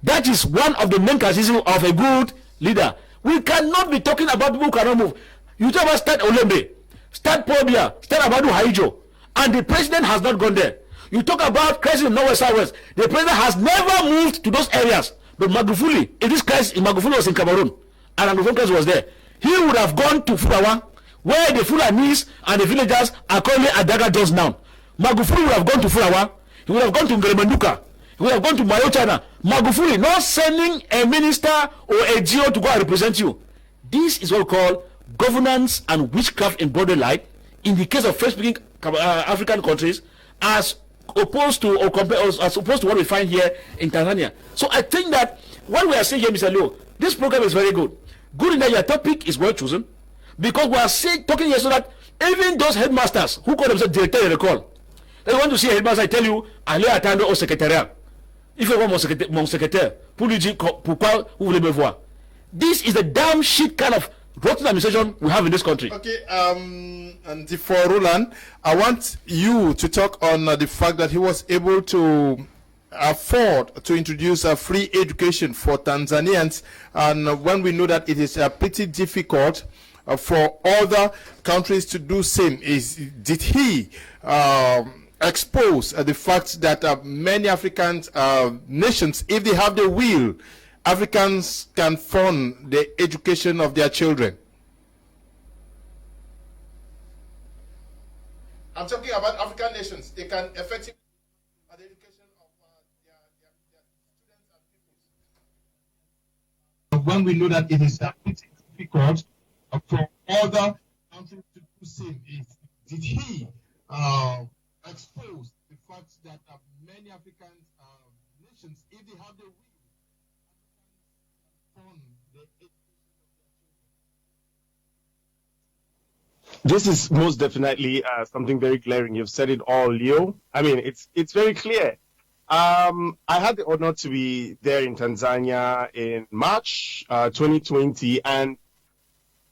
That is one of the main characteristics of a good leader. We cannot be talking about people who cannot move. You talk about Stade Olembe, Stade Pobia, Stade Abadou Haijo, and the president has not gone there. You talk about crisis in Northwest Southwest. The president has never moved to those areas. But Magufuli, if this crisis, Magufuli was in Cameroon, and Magufuli crisis was there, he would have gone to Furawa, where the Fulanis and the villagers are currently at Daga doors now. Magufuli would have gone to Furawa. He would have gone to Ngremenduka. He would have gone to Mayochana. Magufuli not sending a minister or a GO to go and represent you. This is what we call governance and witchcraft in broader light in the case of French-speaking African countries, as opposed to what we find here in Tanzania. So I think that what we are saying here, Mr. Leo, this program is very good. Good in that your topic is well chosen, because we are talking here so that even those headmasters who call themselves director de l'école, they want to see a headmaster, I tell you, allez attendre au secrétariat. Il faut voir mon secrétaire pour lui dire pourquoi vous voulez me voir. This is the damn shit kind of rotten administration we have in this country. Okay, and for Roland, I want you to talk on the fact that he was able to afford to introduce a free education for Tanzanians, and when we know that it is pretty difficult for other countries to do same, did he expose the fact that many African nations, if they have the will, Africans can fund the education of their children? I'm talking about African nations. They can effectively the education of their students and When we know that it is pretty difficult for other countries to do the same, did he expose the fact that many African nations, if they have the will, fund the education of their children? This is most definitely something very glaring. You've said it all, Leo. I mean, it's very clear. I had the honor to be there in Tanzania in March 2020, and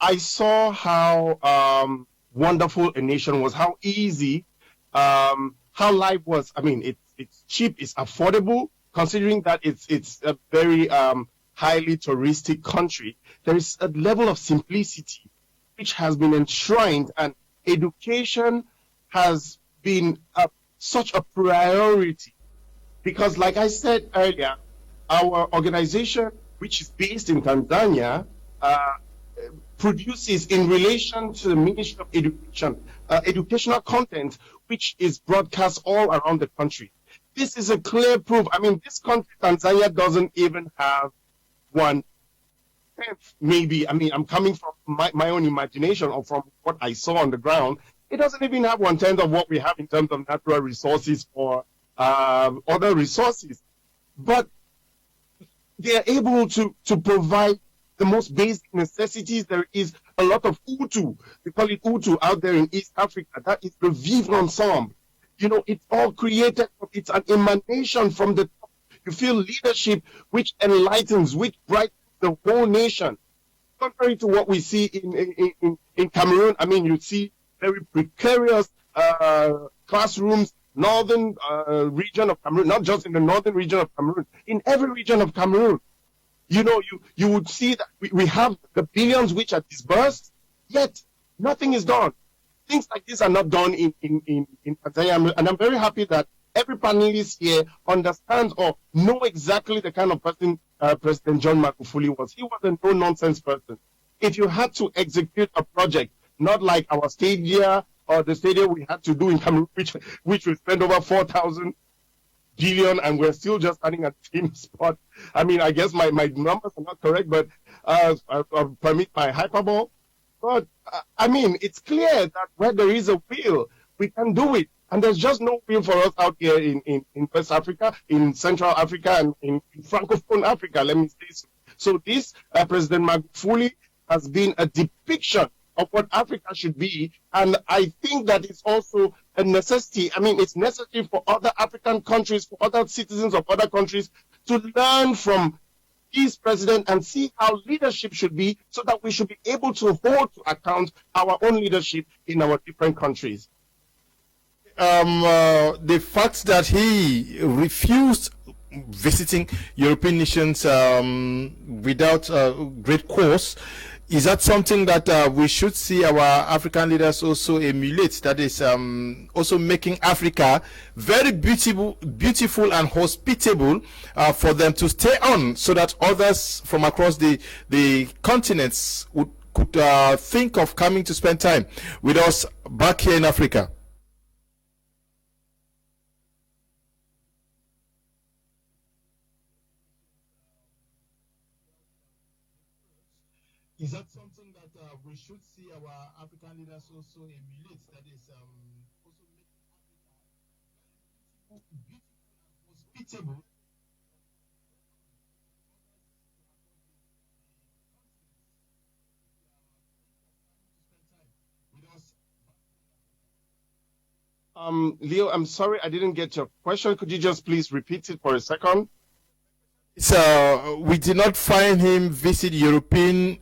I saw how wonderful a nation was, how easy, how life was. I mean, it's cheap, it's affordable, considering that it's a very highly touristic country. There is a level of simplicity which has been enshrined, and education has been such a priority. Because like I said earlier, our organization, which is based in Tanzania, produces, in relation to the Ministry of Education, educational content, which is broadcast all around the country. This is a clear proof. I mean, this country, Tanzania, doesn't even have one tenth, maybe. I mean, I'm coming from my own imagination or from what I saw on the ground. It doesn't even have 1/10 of what we have in terms of natural resources or other resources. But they are able to provide the most basic necessities. There is a lot of Utu. They call it Utu out there in East Africa. That is the vivre ensemble. You know, it's all created. It's an emanation from the top. You feel leadership which enlightens, which brightens the whole nation. Contrary to what we see in Cameroon, I mean, you see very precarious classrooms, northern region of Cameroon, not just in the northern region of Cameroon, in every region of Cameroon. You know, you would see that we have the billions which are disbursed, yet nothing is done. Things like this are not done in Tanzania, and I'm very happy that every panelist here understands or know exactly the kind of person President John Magufuli was. He was a no-nonsense person. If you had to execute a project, not like our stadia or the stadium we had to do in Cameroon, which we spent over 4,000 billion, and we're still just standing at the same spot. I mean, I guess my numbers are not correct, but I'll permit my hyperbole. But I mean, it's clear that where there is a will, we can do it. And there's just no will for us out here in West Africa, in Central Africa, and in Francophone Africa, let me say so. So this President Magufuli has been a depiction of what Africa should be, and I think that it's also a necessity. I mean, it's necessary for other African countries, for other citizens of other countries to learn from this president and see how leadership should be, so that we should be able to hold to account our own leadership in our different countries. The fact that he refused visiting European nations without great cause, is that something that we should see our African leaders also emulate? That is also making Africa very beautiful and hospitable for them to stay on, so that others from across the continents could think of coming to spend time with us back here in Africa. Is that something that we should see our African leaders also emulate? That is also making Africa beautiful and hospitable. Leo, I'm sorry I didn't get your question. Could you just please repeat it for a second? So we did not find him visit European,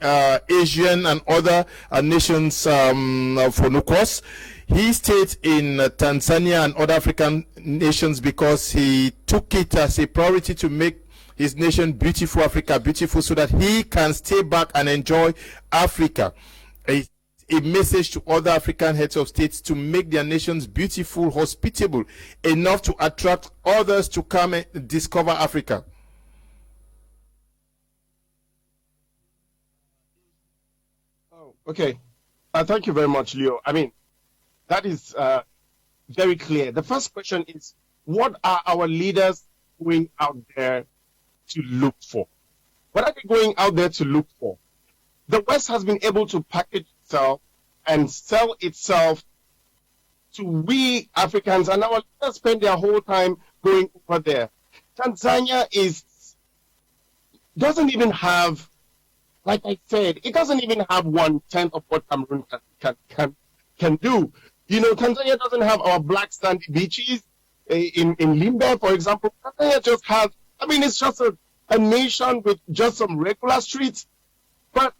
Asian, and other nations for no cause. He stayed in Tanzania and other African nations because he took it as a priority to make his nation beautiful, Africa beautiful, so that he can stay back and enjoy Africa. A message to other African heads of states to make their nations beautiful, hospitable, enough to attract others to come and discover Africa. Okay. Thank you very much, Leo. I mean, that is very clear. The first question is, what are our leaders going out there to look for? What are they going out there to look for? The West has been able to package itself and sell itself to we Africans, and our leaders spend their whole time going over there. Tanzania doesn't even have, like I said, it doesn't even have 1/10 of what Cameroon can do. You know, Tanzania doesn't have our black sandy beaches in Limbe, for example. Tanzania just has, I mean, it's just a nation with just some regular streets. But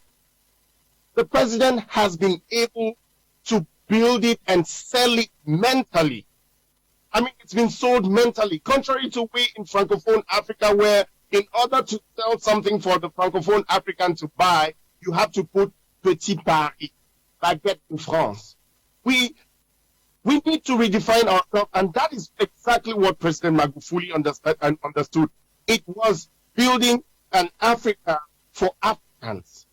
the president has been able to build it and sell it mentally. I mean, it's been sold mentally, contrary to we in Francophone Africa, where in order to sell something for the Francophone African to buy, you have to put Petit Paris, baguette in France. We need to redefine ourselves, and that is exactly what President Magufuli understood. It was building an Africa for Africans.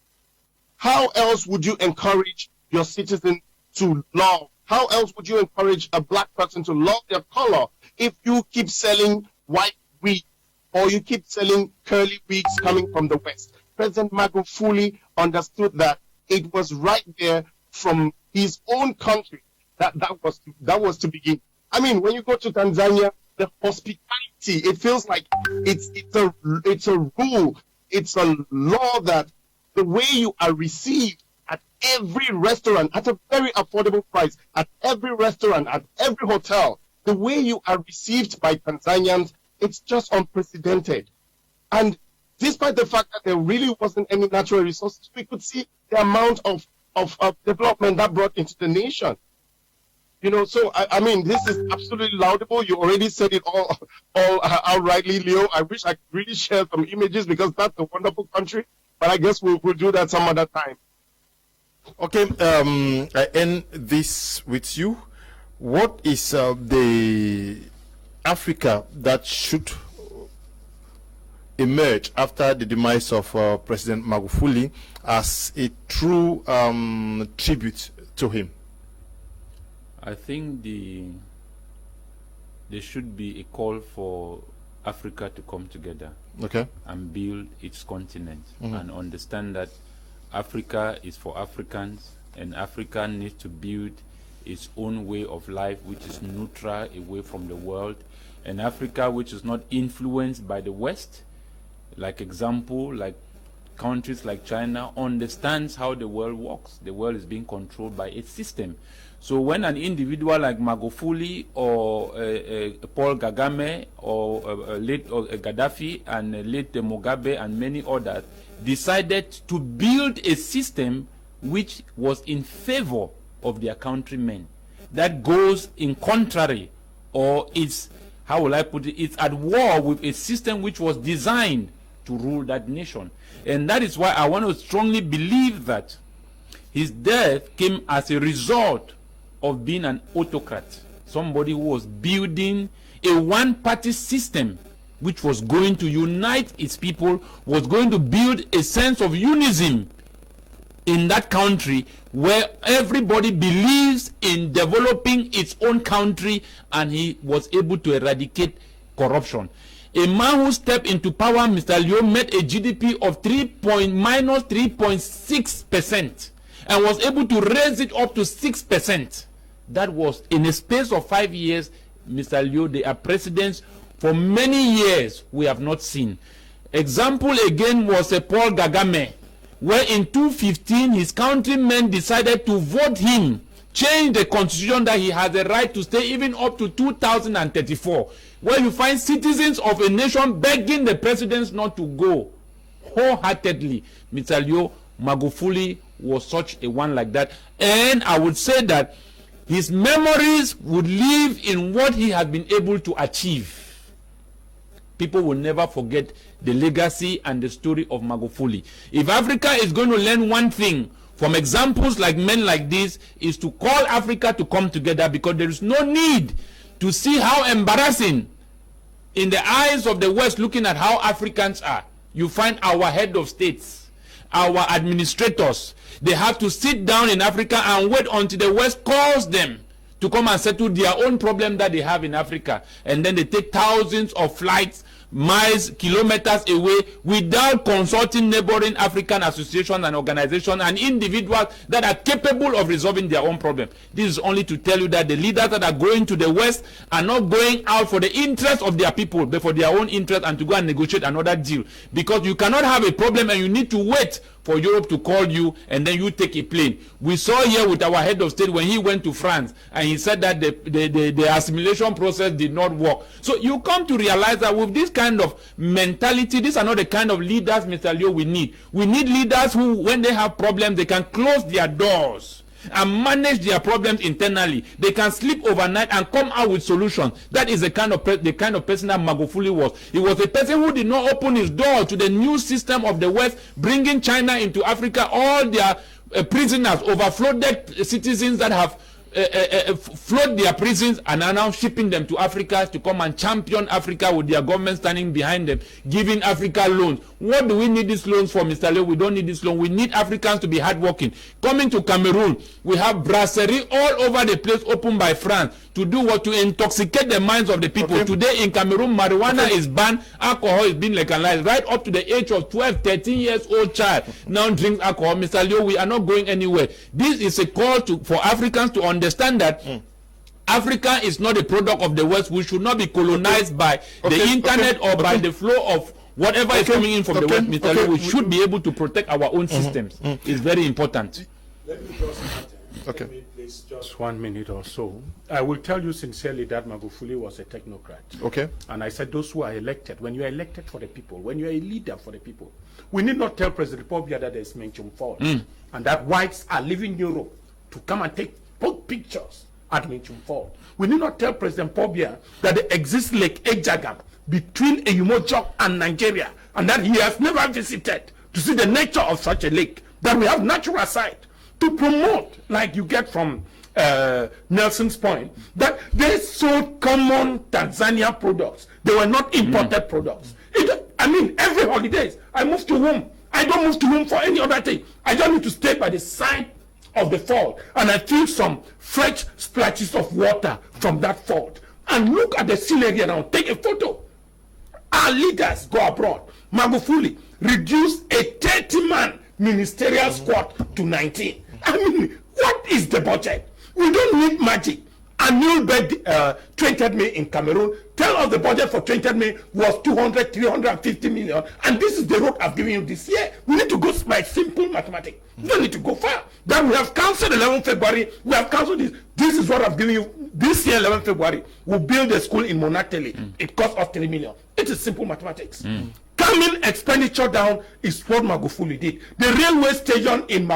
How else would you encourage your citizens to love? How else would you encourage a black person to love their color if you keep selling white wigs or you keep selling curly wigs coming from the West? President Magufuli understood that it was right there from his own country that was to begin. I mean, when you go to Tanzania, the hospitality, it feels like it's a rule, it's a law that the way you are received at every restaurant at a very affordable price, at every restaurant, at every hotel, the way you are received by Tanzanians, it's just unprecedented. And despite the fact that there really wasn't any natural resources, we could see the amount of development that brought into the nation. You know, so I mean, this is absolutely laudable. You already said it all outrightly, Leo. I wish I could really share some images because that's a wonderful country. But I guess we'll do that some other time. Okay, I end this with you. What is the Africa that should emerge after the demise of President Magufuli as a true tribute to him? I think there should be a call for Africa to come together, okay, and build its continent, and understand that Africa is for Africans, and Africa needs to build its own way of life which is neutral, away from the world, and Africa which is not influenced by the West. Like example, like countries like China understands how the world works. The world is being controlled by its system. So when an individual like Magufuli or Paul Kagame or late Gaddafi and late Mugabe and many others decided to build a system which was in favor of their countrymen, that goes in contrary, or it's, how will I put it, it's at war with a system which was designed to rule that nation. And that is why I want to strongly believe that his death came as a result of being an autocrat, somebody who was building a one-party system which was going to unite its people, was going to build a sense of unison in that country where everybody believes in developing its own country, and he was able to eradicate corruption. A man who stepped into power, Mr. Leo, met a GDP of minus 3.6% and was able to raise it up to 6%. That was in a space of 5 years. Mr. Leo, they are presidents for many years we have not seen. Example again was Paul Kagame, where in 2015 his countrymen decided to vote him change the constitution that he has the right to stay even up to 2034, where you find citizens of a nation begging the presidents not to go wholeheartedly. Mr. Leo, Magufuli was such a one like that. And I would say that his memories would live in what he has been able to achieve. People will never forget the legacy and the story of Magufuli. If Africa is going to learn one thing from examples like men like this, is to call Africa to come together, because there is no need to see how embarrassing in the eyes of the West looking at how Africans are. You find our head of states, our administrators, they have to sit down in Africa and wait until the West calls them to come and settle their own problem that they have in Africa. And then they take thousands of flights, miles, kilometers away without consulting neighboring African associations and organizations and individuals that are capable of resolving their own problem. This is only to tell you that the leaders that are going to the West are not going out for the interest of their people, but for their own interest, and to go and negotiate another deal. Because you cannot have a problem and you need to wait for Europe to call you and then you take a plane. We saw here with our head of state when he went to France and he said that the assimilation process did not work. So you come to realize that with this kind of mentality, these are not the kind of leaders, Mr. Leo, we need. We need leaders who, when they have problems, they can close their doors and manage their problems internally. They can sleep overnight and come out with solutions. That is the kind of person that Magufuli was. He was a person who did not open his door to the new system of the West, bringing China into Africa. All their prisoners, overflowed citizens that have flood their prisons and are now shipping them to Africa to come and champion Africa with their government standing behind them, giving Africa loans. What do we need these loans for, Mr. Leo? We don't need this loan. We need Africans to be hardworking. Coming to Cameroon, we have brasserie all over the place opened by France to do what? To intoxicate the minds of the people. Okay. Today in Cameroon, marijuana is banned, alcohol is being legalized. Right up to the age of 12, 13 years old child now drinks alcohol. Mr. Leo, we are not going anywhere. This is a call for Africans to understand that Africa is not a product of the West. We should not be colonized by the internet or by the flow of whatever is coming in from the West, Mr. Leo. We should be able to protect our own systems. It's very important. Let me just 1 minute or so. I will tell you sincerely that Magufuli was a technocrat. Okay. And I said those who are elected, when you are elected for the people, when you are a leader for the people, we need not tell President Pobia that there is Menchum Ford and that whites are leaving Europe to come and take pictures at Menchum Ford. We need not tell President Pobia that there exists Lake Ejagam between Eyumojok and Nigeria, and that he has never visited to see the nature of such a lake, that we have natural site to promote, like you get from Nelson's point, that they sold common Tanzania products. They were not imported products. I mean, every holidays, I move to home. I don't move to home for any other thing. I just need to stay by the side of the fall, and I feel some fresh splashes of water from that fault. And look at the scenery now. Take a photo. Our leaders go abroad. Magufuli reduced a 30-man ministerial squad to 19. I mean, what is the budget? We don't need magic. Annual bed 20th May in Cameroon, tell us the budget for 20th May was 200, 350 million. And this is the road I've given you this year. We need to go by simple mathematics. We don't need to go far. Then we have cancelled 11 February. We have cancelled this. This is what I've given you. This year, 11 February, we'll build a school in Monatele. It costs us 3 million. It is simple mathematics. Coming expenditure down is what Magufuli did. The railway station in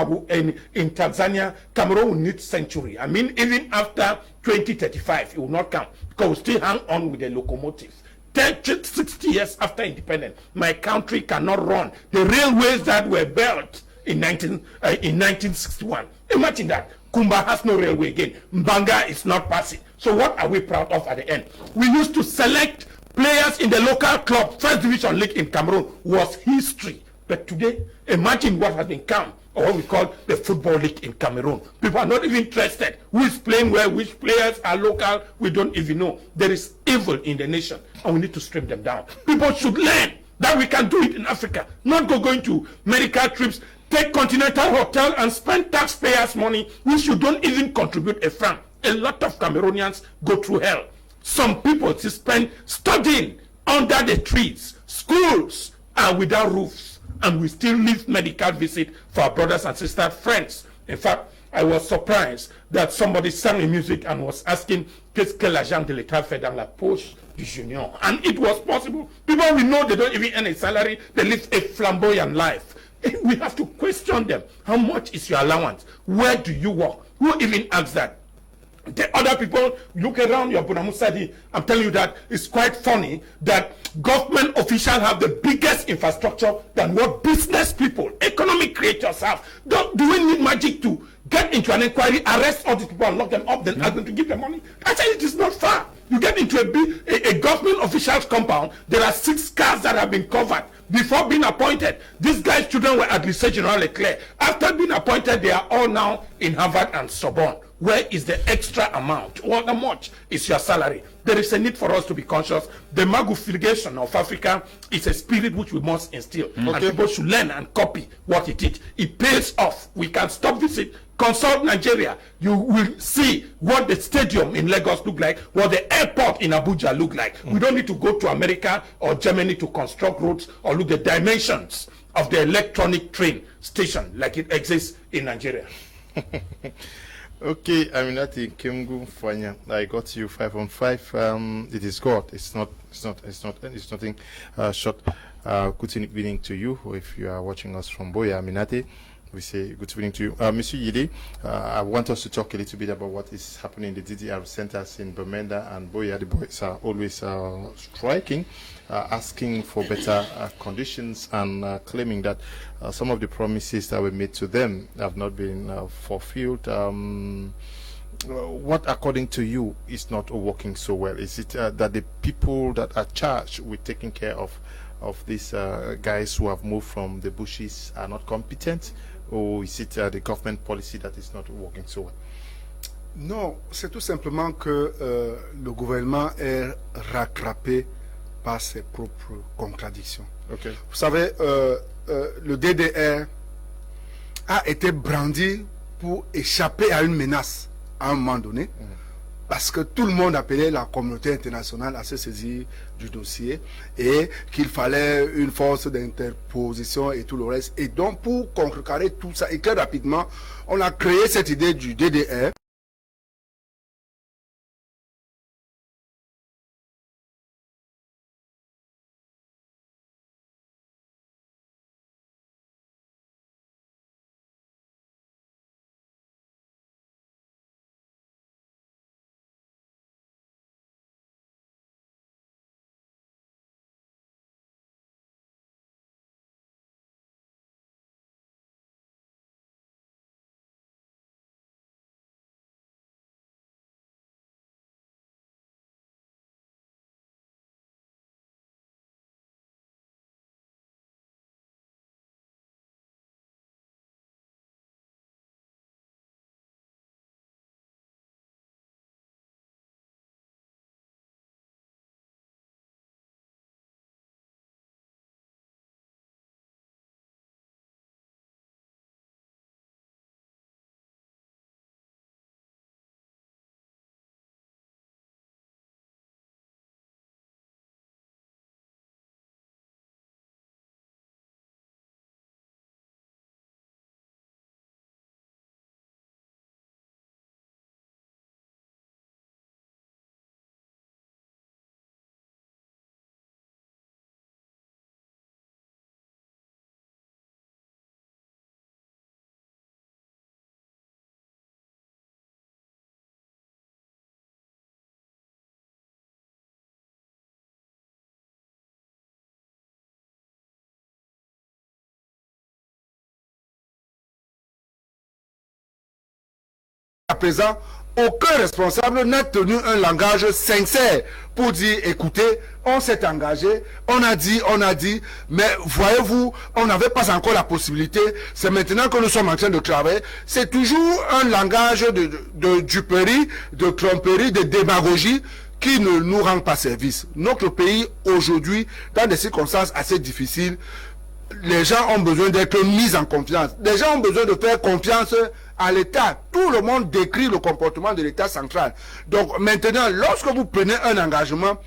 Tanzania, Cameroon will need century. I mean, even after 2035, it will not come, because we still hang on with the locomotives. 60 years after independence, my country cannot run the railways that were built in 1961. Imagine that. Kumba has no railway again. Mbanga is not passing. So what are we proud of at the end? We used to select players in the local club. First division league in Cameroon was history. But today, imagine what has become, or what we call the football league in Cameroon. People are not even interested. Who is playing where, which players are local, we don't even know. There is evil in the nation, and we need to strip them down. People should learn that we can do it in Africa. Not going to medical trips, take continental hotel and spend taxpayers' money, which you don't even contribute a franc. A lot of Cameroonians go through hell. Some people spend studying under the trees. Schools are without roofs, and we still leave medical visit for our brothers and sisters, friends In fact, I was surprised that somebody sang in music and was asking qu'est-ce que l'agent de l'État fait dans la poche du junior. And it was possible. People we know they don't even earn a salary, they live a flamboyant life. We have to question them. How much is your allowance? Where do you work? Who even asks that? The other people look around your Bunamusadi. I'm telling you that it's quite funny that government officials have the biggest infrastructure than what business people, economic creators have. Do we need magic to get into an inquiry, arrest all these people and lock them up, then ask them to give them money? Actually, it is not fair. You get into a government official's compound, there are 6 cars that have been covered before being appointed. These guys' children were at Lycée General Leclerc. After being appointed, they are all now in Harvard and Sorbonne. Where is the extra amount? How much is your salary? There is a need for us to be conscious. The magufilgation of Africa is a spirit which we must instill. And people should learn and copy what it is. It pays off. We can stop visit. Consult Nigeria. You will see what the stadium in Lagos look like, what the airport in Abuja look like. We don't need to go to America or Germany to construct roads or look at the dimensions of the electronic train station like it exists in Nigeria. Okay, I mean that in Kimgu Fanya, I got you 5 on 5. It is God. It's nothing short. Good evening to you. If you are watching us from Boya Aminate, we say good evening to you. Monsieur Yide, I want us to talk a little bit about what is happening in the DDR centers in Bamenda and Boya. The boys are always striking, asking for better conditions and claiming that some of the promises that were made to them have not been fulfilled. What, according to you, is not working so well? Is it that the people that are charged with taking care of these guys who have moved from the bushes are not competent? Or is it the government policy that is not working so well? Non, c'est tout simplement que le gouvernement est rattrapé par ses propres contradictions. Okay. Vous savez, le DDR a été brandi pour échapper à une menace à un moment donné, parce que tout le monde appelait la communauté internationale à se saisir du dossier et qu'il fallait une force d'interposition et tout le reste. Et donc, pour contrecarrer tout ça, et très rapidement, on a créé cette idée du DDR. À présent, aucun responsable n'a tenu un langage sincère pour dire, écoutez, on s'est engagé, on a dit, mais voyez-vous, on n'avait pas encore la possibilité, c'est maintenant que nous sommes en train de travailler. C'est toujours un langage de duperie, de tromperie, de démagogie qui ne nous rend pas service. Notre pays, aujourd'hui, dans des circonstances assez difficiles, les gens ont besoin d'être mis en confiance. Les gens ont besoin de faire confiance à l'État. Tout le monde décrit le comportement de l'État central. Donc maintenant, lorsque vous prenez un engagement,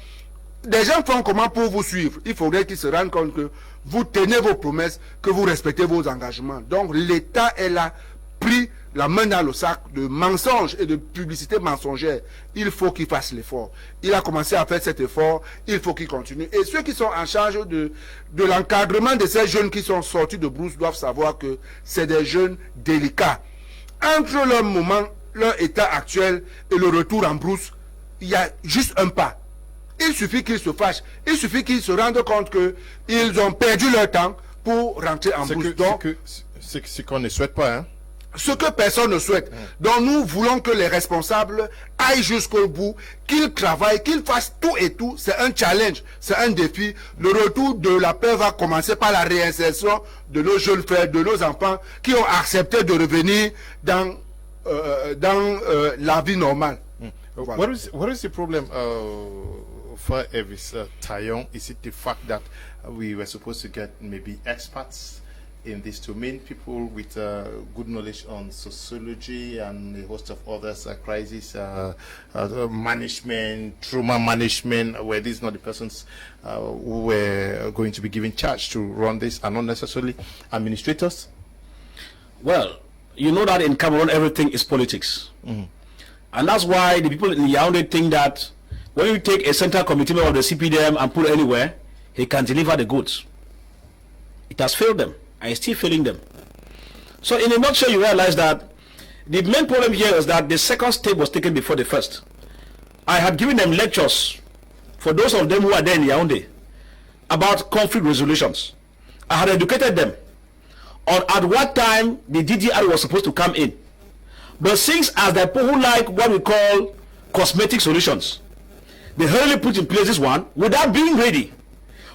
des gens font comment pour vous suivre? Il faudrait qu'ils se rendent compte que vous tenez vos promesses, que vous respectez vos engagements. Donc l'État est là, pris la main dans le sac de mensonges et de publicité mensongère, il faut qu'il fasse l'effort. Il a commencé à faire cet effort, il faut qu'il continue. Et ceux qui sont en charge de l'encadrement de ces jeunes qui sont sortis de brousse doivent savoir que c'est des jeunes délicats. Entre leur moment, leur état actuel et le retour en brousse, il y a juste un pas. Il suffit qu'ils se fâchent, il suffit qu'ils se rendent compte qu'ils ont perdu leur temps pour rentrer en brousse. C'est ce qu'on ne souhaite pas, hein? Ce que personne ne souhaite. Donc nous voulons que les responsables aillent jusqu'au bout, qu'ils travaillent, qu'ils fassent tout et tout. C'est un challenge, c'est un défi. Le retour de la paix va commencer par la réinsertion de nos jeunes frères, de nos enfants qui ont accepté de revenir dans la vie normale. Voilà. What is the problem for Elvis Tayon? Is it the fact that we were supposed to get maybe experts in this domain, people with good knowledge on sociology and a host of others, crisis management, trauma management, where these are not the persons who were going to be given charge to run this, and not necessarily administrators? Well, you know that in Cameroon everything is politics. And that's why the people in Yaoundé think that when you take a central committee member of the CPDM and put it anywhere, he can deliver the goods. It has failed them. And it's still failing them. So in a nutshell, you realize that the main problem here is that the second step was taken before the first. I had given them lectures, for those of them who are there in Yaoundé, about conflict resolutions. I had educated them on at what time the DDR was supposed to come in. But since as the people who like what we call cosmetic solutions, they hurriedly put in place this one without being ready,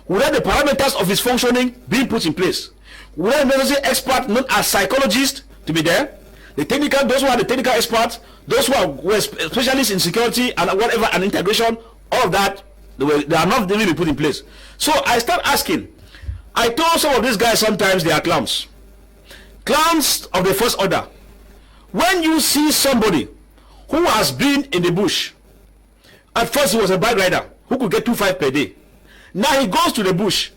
without the parameters of its functioning being put in place. We have necessary experts, not as psychologists, to be there. The technical, those who are the technical experts, those who were specialists in security and whatever, and integration, all of that, they are not really put in place. So I start asking. I told some of these guys sometimes they are clowns. Clowns of the first order. When you see somebody who has been in the bush, at first he was a bike rider who could get 2.5 per day. Now he goes to the bush,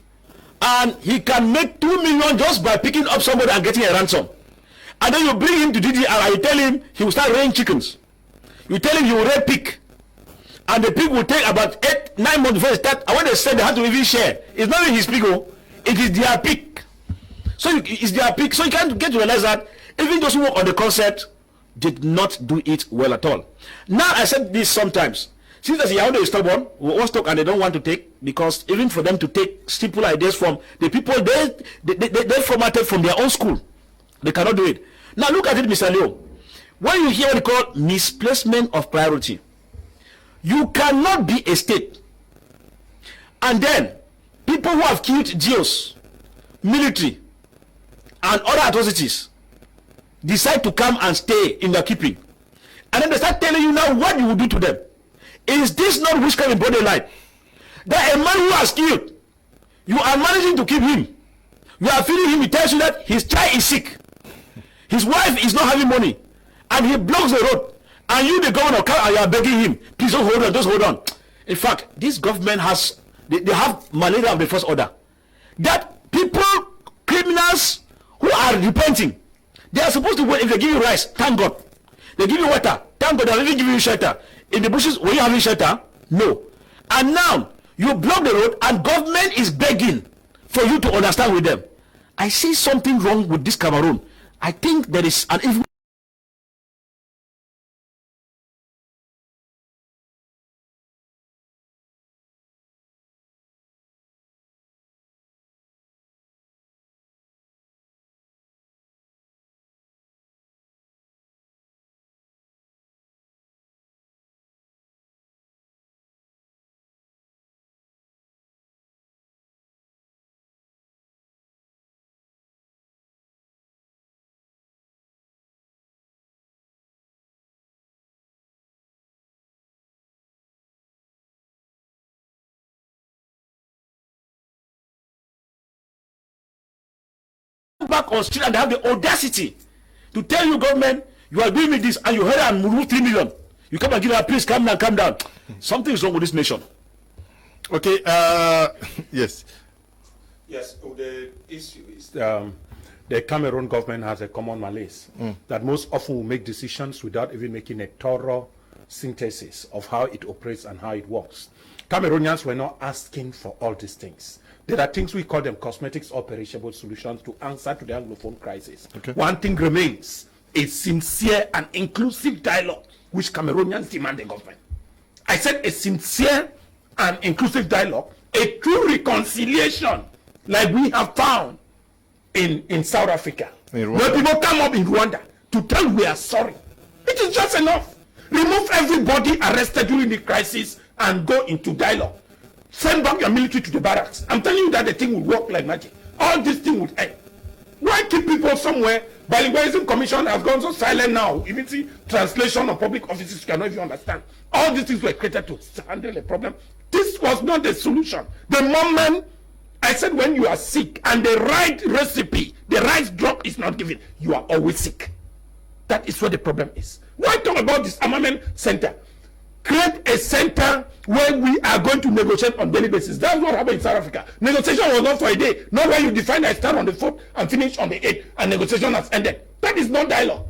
and he can make 2 million just by picking up somebody and getting a ransom. And then you bring him to DDR and you tell him he will start rearing chickens. You tell him he will rear pig. And the pig will take about 8-9 months before they start. And when they said they have to even share, it's not even his pig, it is their pig. So it's their pig. So you can't get to realize that even those who work on the concept did not do it well at all. Now I said this sometimes. Since the Yaoundé is stubborn, we always talk and they don't want to take, because even for them to take simple ideas from the people they formatted from their own school, they cannot do it. Now look at it, Mr. Leo. When you hear what you call misplacement of priority, you cannot be a state and then people who have killed GOs, military, and other atrocities decide to come and stay in their keeping, and then they start telling you now what you will do to them. Is this not witchcraft in body light? That a man who has killed, you are managing to keep him, you are feeding him, he tells you that his child is sick, his wife is not having money, and he blocks the road, and you the governor come and you are begging him, please don't hold on, just hold on. In fact, this government has, they have malaria of the first order. That people, criminals who are repenting, they are supposed to wait. If they give you rice, thank God. They give you water, thank God. They are even giving you shelter. In the bushes, were you having shelter? No. And now you block the road and government is begging for you to understand with them. I see something wrong with this Cameroon. I think there is an evil. Back on street and they have the audacity to tell you, government, you are doing me this, and you heard and remove 3 million. You come and give her, please calm down, calm down. Something is wrong with this nation. Okay, yes. Yes, the issue is the Cameroon government has a common malaise that most often will make decisions without even making a thorough synthesis of how it operates and how it works. Cameroonians were not asking for all these things. There are things we call them cosmetics or perishable solutions to answer to the Anglophone crisis. Okay. One thing remains, a sincere and inclusive dialogue which Cameroonians demand the government. I said a sincere and inclusive dialogue, a true reconciliation like we have found in South Africa. Where people come up in Rwanda to tell we are sorry. It is just enough. Remove everybody arrested during the crisis and go into dialogue. Send back your military to the barracks. I'm telling you that the thing will work like magic. All this thing would end. Why keep people somewhere? Bilingualism Commission has gone so silent now. Even see translation of public offices, you cannot even understand. All these things were created to handle a problem. This was not the solution. The moment I said when you are sick and the right recipe, the right drug is not given, you are always sick. That is what the problem is. Why talk about this armament center? Create a center where we are going to negotiate on daily basis. That's what happened in South Africa. Negotiation was not for a day. Not when you define I start on the 4th and finish on the 8th and negotiation has ended. That is not dialogue.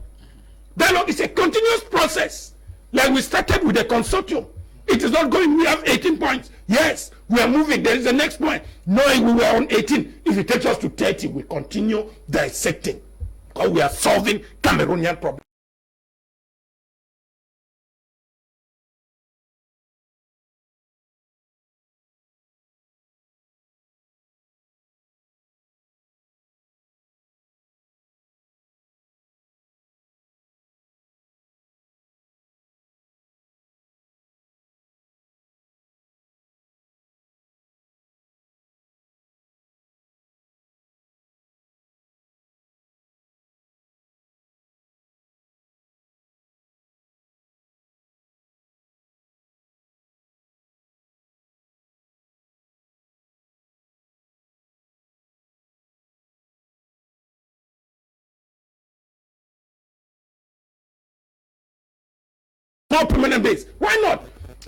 Dialogue is a continuous process. Like we started with the consortium. It is not going, we have 18 points. Yes, we are moving. There is the next point. Knowing we were on 18. If it takes us to 30, we continue dissecting. Because we are solving Cameroonian problems. More permanent base. Why not?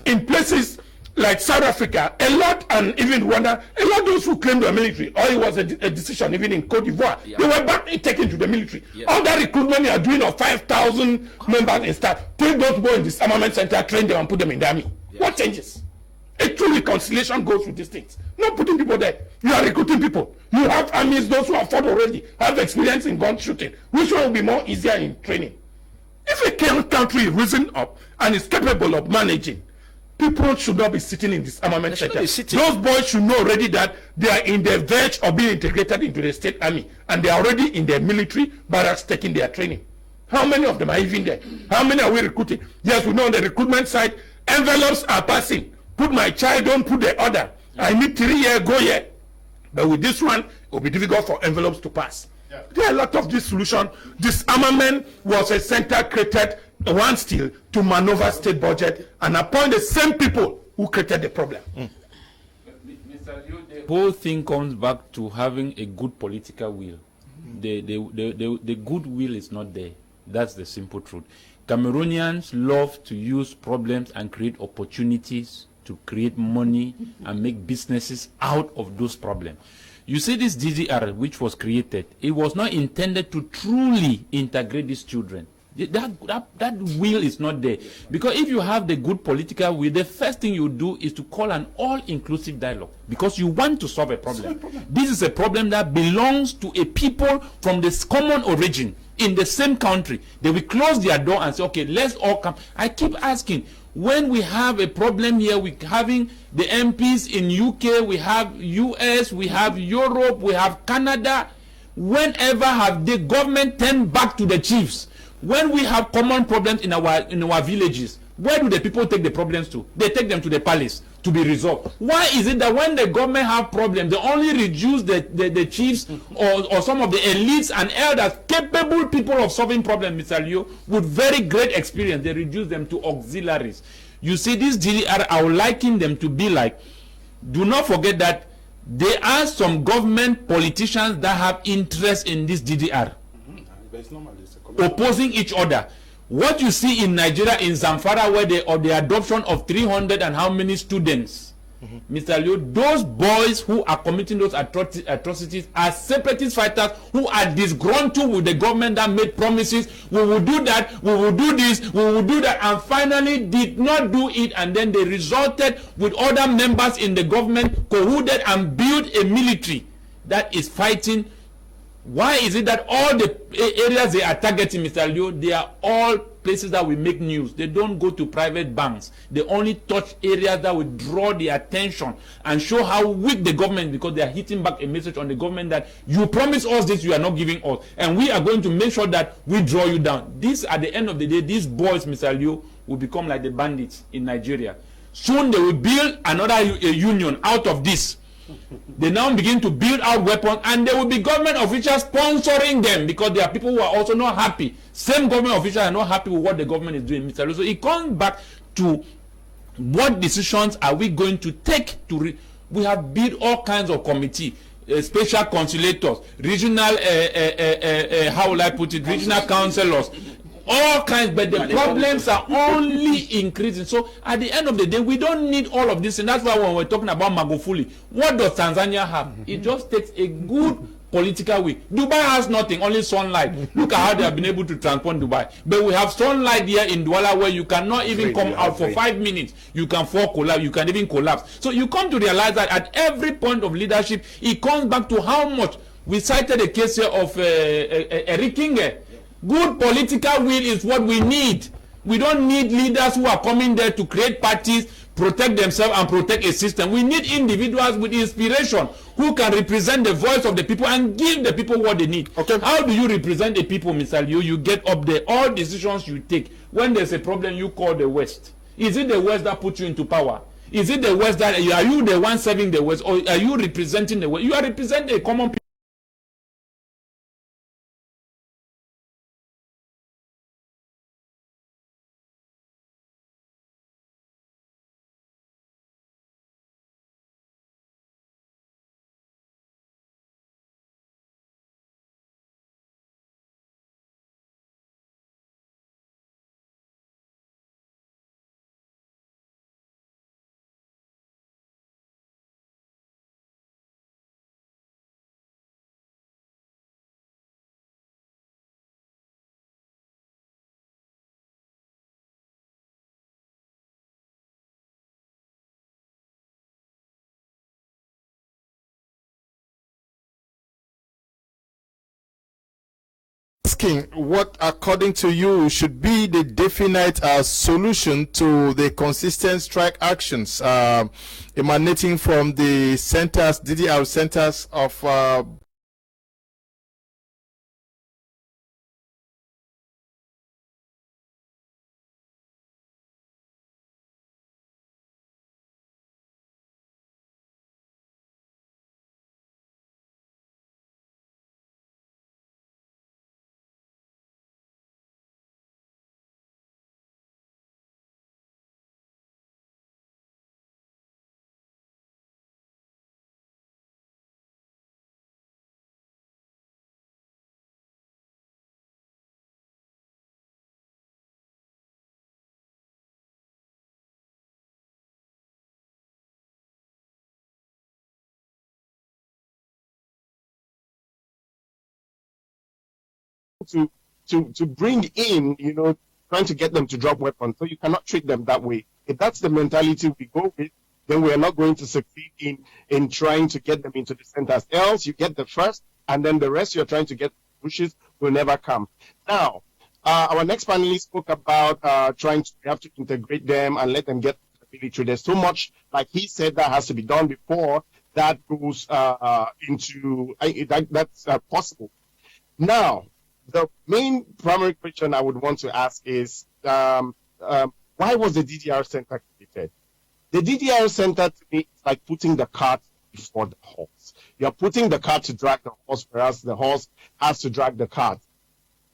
In places like South Africa, a lot, and even Rwanda, a lot of those who claim they are military, or it was a decision even in Cote d'Ivoire, they were back taken to the military. All that recruitment you are doing of 5,000 members in staff, take those boys in this armament center, train them and put them in the army. What changes? A true reconciliation goes with these things. Not putting people there. You are recruiting people. You have armies, those who have fought already, have experience in gun shooting. Which one will be more easier in training? If a country is risen up and is capable of managing, people should not be sitting in this armament center. Those boys should know already that they are in the verge of being integrated into the state army, and they are already in their military barracks taking their training. How many of them are even there? How many are we recruiting? Yes, we know on the recruitment side, envelopes are passing. Put my child, don't put the other. I need 3 years, go here. But with this one, it will be difficult for envelopes to pass. There are a lot of this solution. Disarmament was a center created, one still, to maneuver state budget and appoint the same people who created the problem. The whole thing comes back to having a good political will. The good will is not there. That's the simple truth. Cameroonians love to use problems and create opportunities to create money and make businesses out of those problems. You see, this DDR which was created, it was not intended to truly integrate these children. That will is not there. Because if you have the good political will, the first thing you do is to call an all-inclusive dialogue. Because you want to solve a problem. This is a problem that belongs to a people from this common origin in the same country. They will close their door and say, okay, let's all come. I keep asking, when we have a problem here, we having the MPs in UK, we have US, we have Europe, we have Canada. Whenever have the government turned back to the chiefs? When we have common problems in our villages, where do the people take the problems to? They take them to the palace to be resolved. Why is it that when the government have problems, they only reduce the chiefs or some of the elites and elders, capable people of solving problems, Mr. Leo, with very great experience, they reduce them to auxiliaries. You see, this DDR, I would liken them to be like, do not forget that there are some government politicians that have interest in this DDR, opposing each other. What you see in Nigeria, in Zamfara, where the adoption of 300 and how many students Mr. Leo, those boys who are committing those atrocities are separatist fighters who are disgruntled with the government that made promises. We will do that, we will do this, we will do that, and finally did not do it, and then they resulted with other members in the government, colluded and built a military that is fighting. Why is it that all the areas they are targeting, Mr. Leo, they are all places that will make news? They don't go to private banks. They only touch areas that will draw the attention and show how weak the government, because they are hitting back a message on the government that you promise us this, you are not giving us, and we are going to make sure that we draw you down. This, at the end of the day, these boys, Mr. Leo, will become like the bandits in Nigeria. Soon they will build another union out of this. They now begin to build out weapons, and there will be government officials sponsoring them, because there are people who are also not happy. Same government officials are not happy with what the government is doing, Mr. Leo. So it comes back to what decisions are we going to take to we have built all kinds of committee, special consulators, regional how will I put it, regional councillors, all kinds, but the problems are only increasing. So at the end of the day, we don't need all of this, and that's why when we're talking about Magufuli, what does Tanzania have? It just takes a good political will. Dubai has nothing, only sunlight. Look at how they have been able to transform Dubai. But we have sunlight here in Douala where you cannot even come out for 5 minutes. You can fall, collapse, you can even collapse. So you come to realize that at every point of leadership, it comes back to how much. We cited a case here of Eric Kinge. Good political will is what we need. We don't need leaders who are coming there to create parties, protect themselves and protect a system. We need individuals with inspiration who can represent the voice of the people and give the people what they need. Okay. How do you represent the people, Mr. Liu? You get up there. All decisions you take. When there's a problem, you call the West. Is it the West that puts you into power? Is it the West that, are you the one serving the West, or are you representing the West? You are representing a common people. What, according to you, should be the definite solution to the consistent strike actions emanating from the centers, DDR centers of to bring in, trying to get them to drop weapons. So you cannot treat them that way. If that's the mentality we go with, then we are not going to succeed in trying to get them into the centers. Else you get the first, and then the rest you're trying to get bushes will never come. Now, our next panelist spoke about we have to integrate them and let them get military. There's so much, like he said, that has to be done before that goes that's possible. Now, the main primary question I would want to ask is, why was the DDR center created? The DDR center, to me, is like putting the cart before the horse. You're putting the cart to drag the horse, whereas the horse has to drag the cart.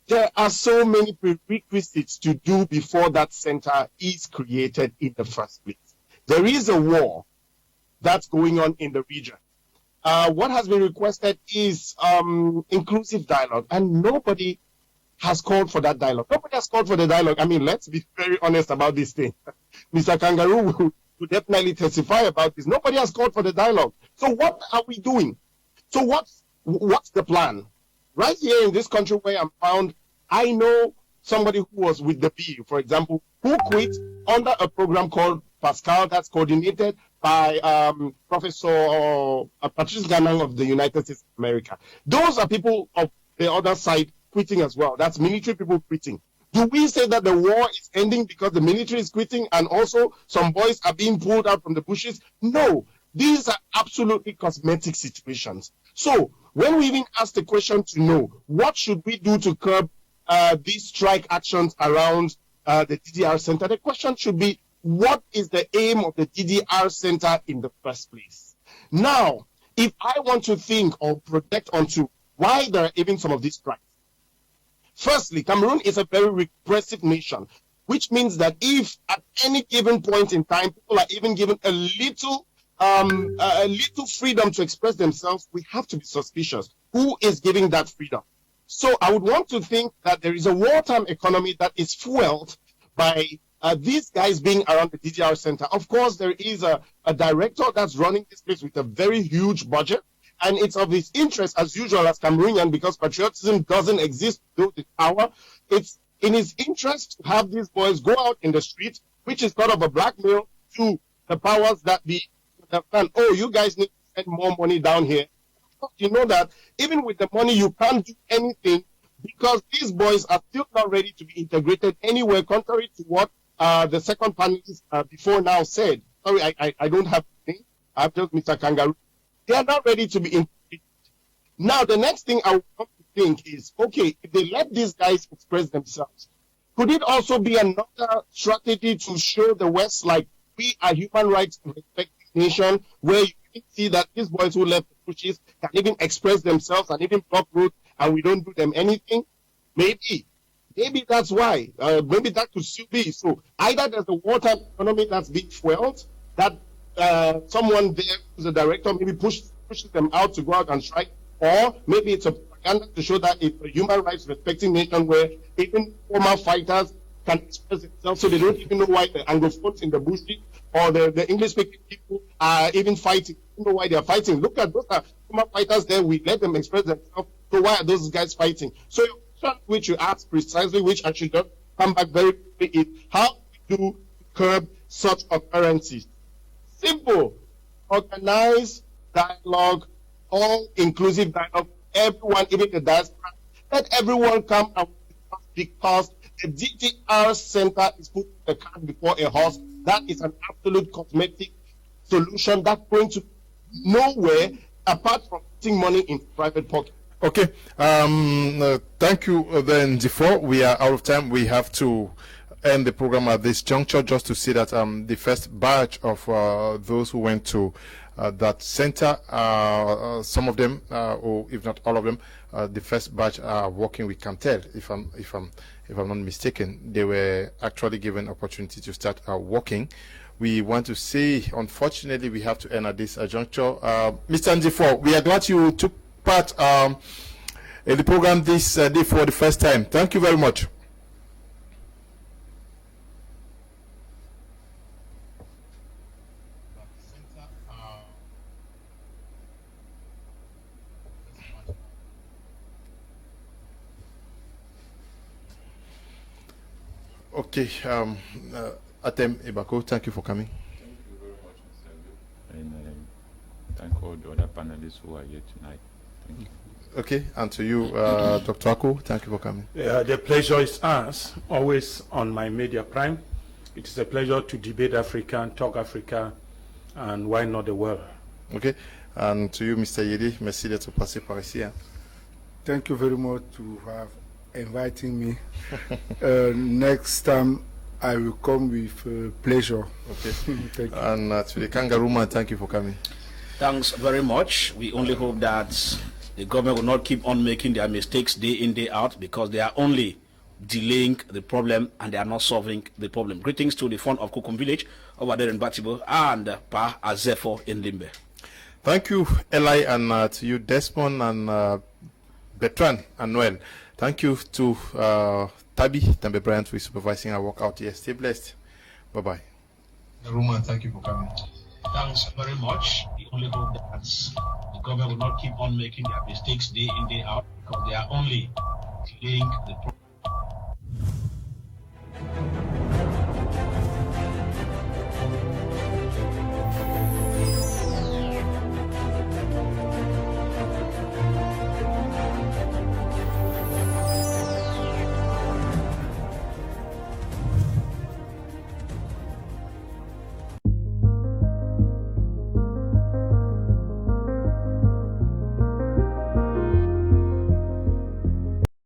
There are so many prerequisites to do before that center is created in the first place. There is a war that's going on in the region. What has been requested is inclusive dialogue, and nobody has called for that dialogue. Nobody has called for the dialogue. I mean, let's be very honest about this thing. Mr. Kangaroo to definitely testify about this. Nobody has called for the dialogue. So what are we doing? So what's the plan? Right here in this country where I'm found, I know somebody who was with the PU, for example, who quit under a program called Pascal that's coordinated by Professor Patrice Ganang of the United States of America. Those are people of the other side quitting as well. That's military people quitting. Do we say that the war is ending because the military is quitting and also some boys are being pulled out from the bushes? No, these are absolutely cosmetic situations. So when we even ask the question to know what should we do to curb these strike actions around the DDR center, the question should be, what is the aim of the DDR center in the first place? Now, if I want to think or project onto why there are even some of these strikes, firstly, Cameroon is a very repressive nation, which means that if at any given point in time people are even given a little freedom to express themselves, we have to be suspicious. Who is giving that freedom? So I would want to think that there is a wartime economy that is fueled by these guys being around the DDR center. Of course, there is a director that's running this place with a very huge budget, and it's of his interest, as usual, as Cameroonian, because patriotism doesn't exist without its power. It's in his interest to have these boys go out in the street, which is kind of a blackmail to the powers that be. Oh, you guys need to spend more money down here. You know that even with the money, you can't do anything because these boys are still not ready to be integrated anywhere, contrary to what the second panelist before now said. Sorry, I don't have anything. I have just Mr. Kangaroo. They are not ready to be integrated. Now, the next thing I want to think is, okay, if they let these guys express themselves, could it also be another strategy to show the West, like, we are human rights respecting nation, where you can see that these boys who left the bushes can even express themselves and even block roads, and we don't do them anything? Maybe that's why. Maybe that could still be. So either there's a wartime economy that's being fueled, that someone there who's a director maybe pushes them out to go out and strike, or maybe it's a propaganda to show that it's a human rights respecting nation where even former fighters can express themselves, so they don't even know why the Anglophones in the bush or the English-speaking people are even fighting. You know why they are fighting. Look at those former fighters there. We let them express themselves. So why are those guys fighting? So your question, which you asked precisely, which I should just come back very quickly, is how do you curb such occurrences? Simple. Organize dialogue, all-inclusive dialogue. Everyone, even the diaspora, let everyone come and because the DDR center is putting the cart before a horse. That is an absolute cosmetic solution that's going to nowhere apart from putting money in private pocket. Okay. Thank you. Then, before we are out of time, we have to end the program at this juncture, just to see that the first batch of those who went to that center, some of them, or if not all of them, the first batch are working with Camtel. If I'm not mistaken, they were actually given opportunity to start working. We want to say, unfortunately, we have to end at this juncture. Mr. Ndifo, we are glad you took part in the program this day for the first time. Thank you very much. Okay, Atem Ebako, thank you for coming. Thank you very much, Mr. Liu. And thank all the other panelists who are here tonight. Thank you. Okay, and to you, Dr. Ako, thank you for coming. The pleasure is ours, always on my Media Prime. It is a pleasure to debate Africa, talk Africa, and why not the world. Okay, and to you, Mr. Yedi, merci d'être passé par ici. Thank you very much to have inviting me. Next time I will come with pleasure. Okay. Thank you. And to the Kangaroo Man, thank you for coming. Thanks very much. We only hope that the government will not keep on making their mistakes day in, day out, because they are only delaying the problem and they are not solving the problem. Greetings to the fund of Kukum Village over there in Batibo and Pa Azefo in Limbe. Thank you, Eli, and to you, Desmond, and Bertrand and Noel. Thank you to Tabi Tambe Bryant for supervising our work out here. Stay blessed. Bye-bye. Roman, thank you for coming. Thanks very much. We only hope that the government will not keep on making their mistakes day in, day out, because they are only delaying the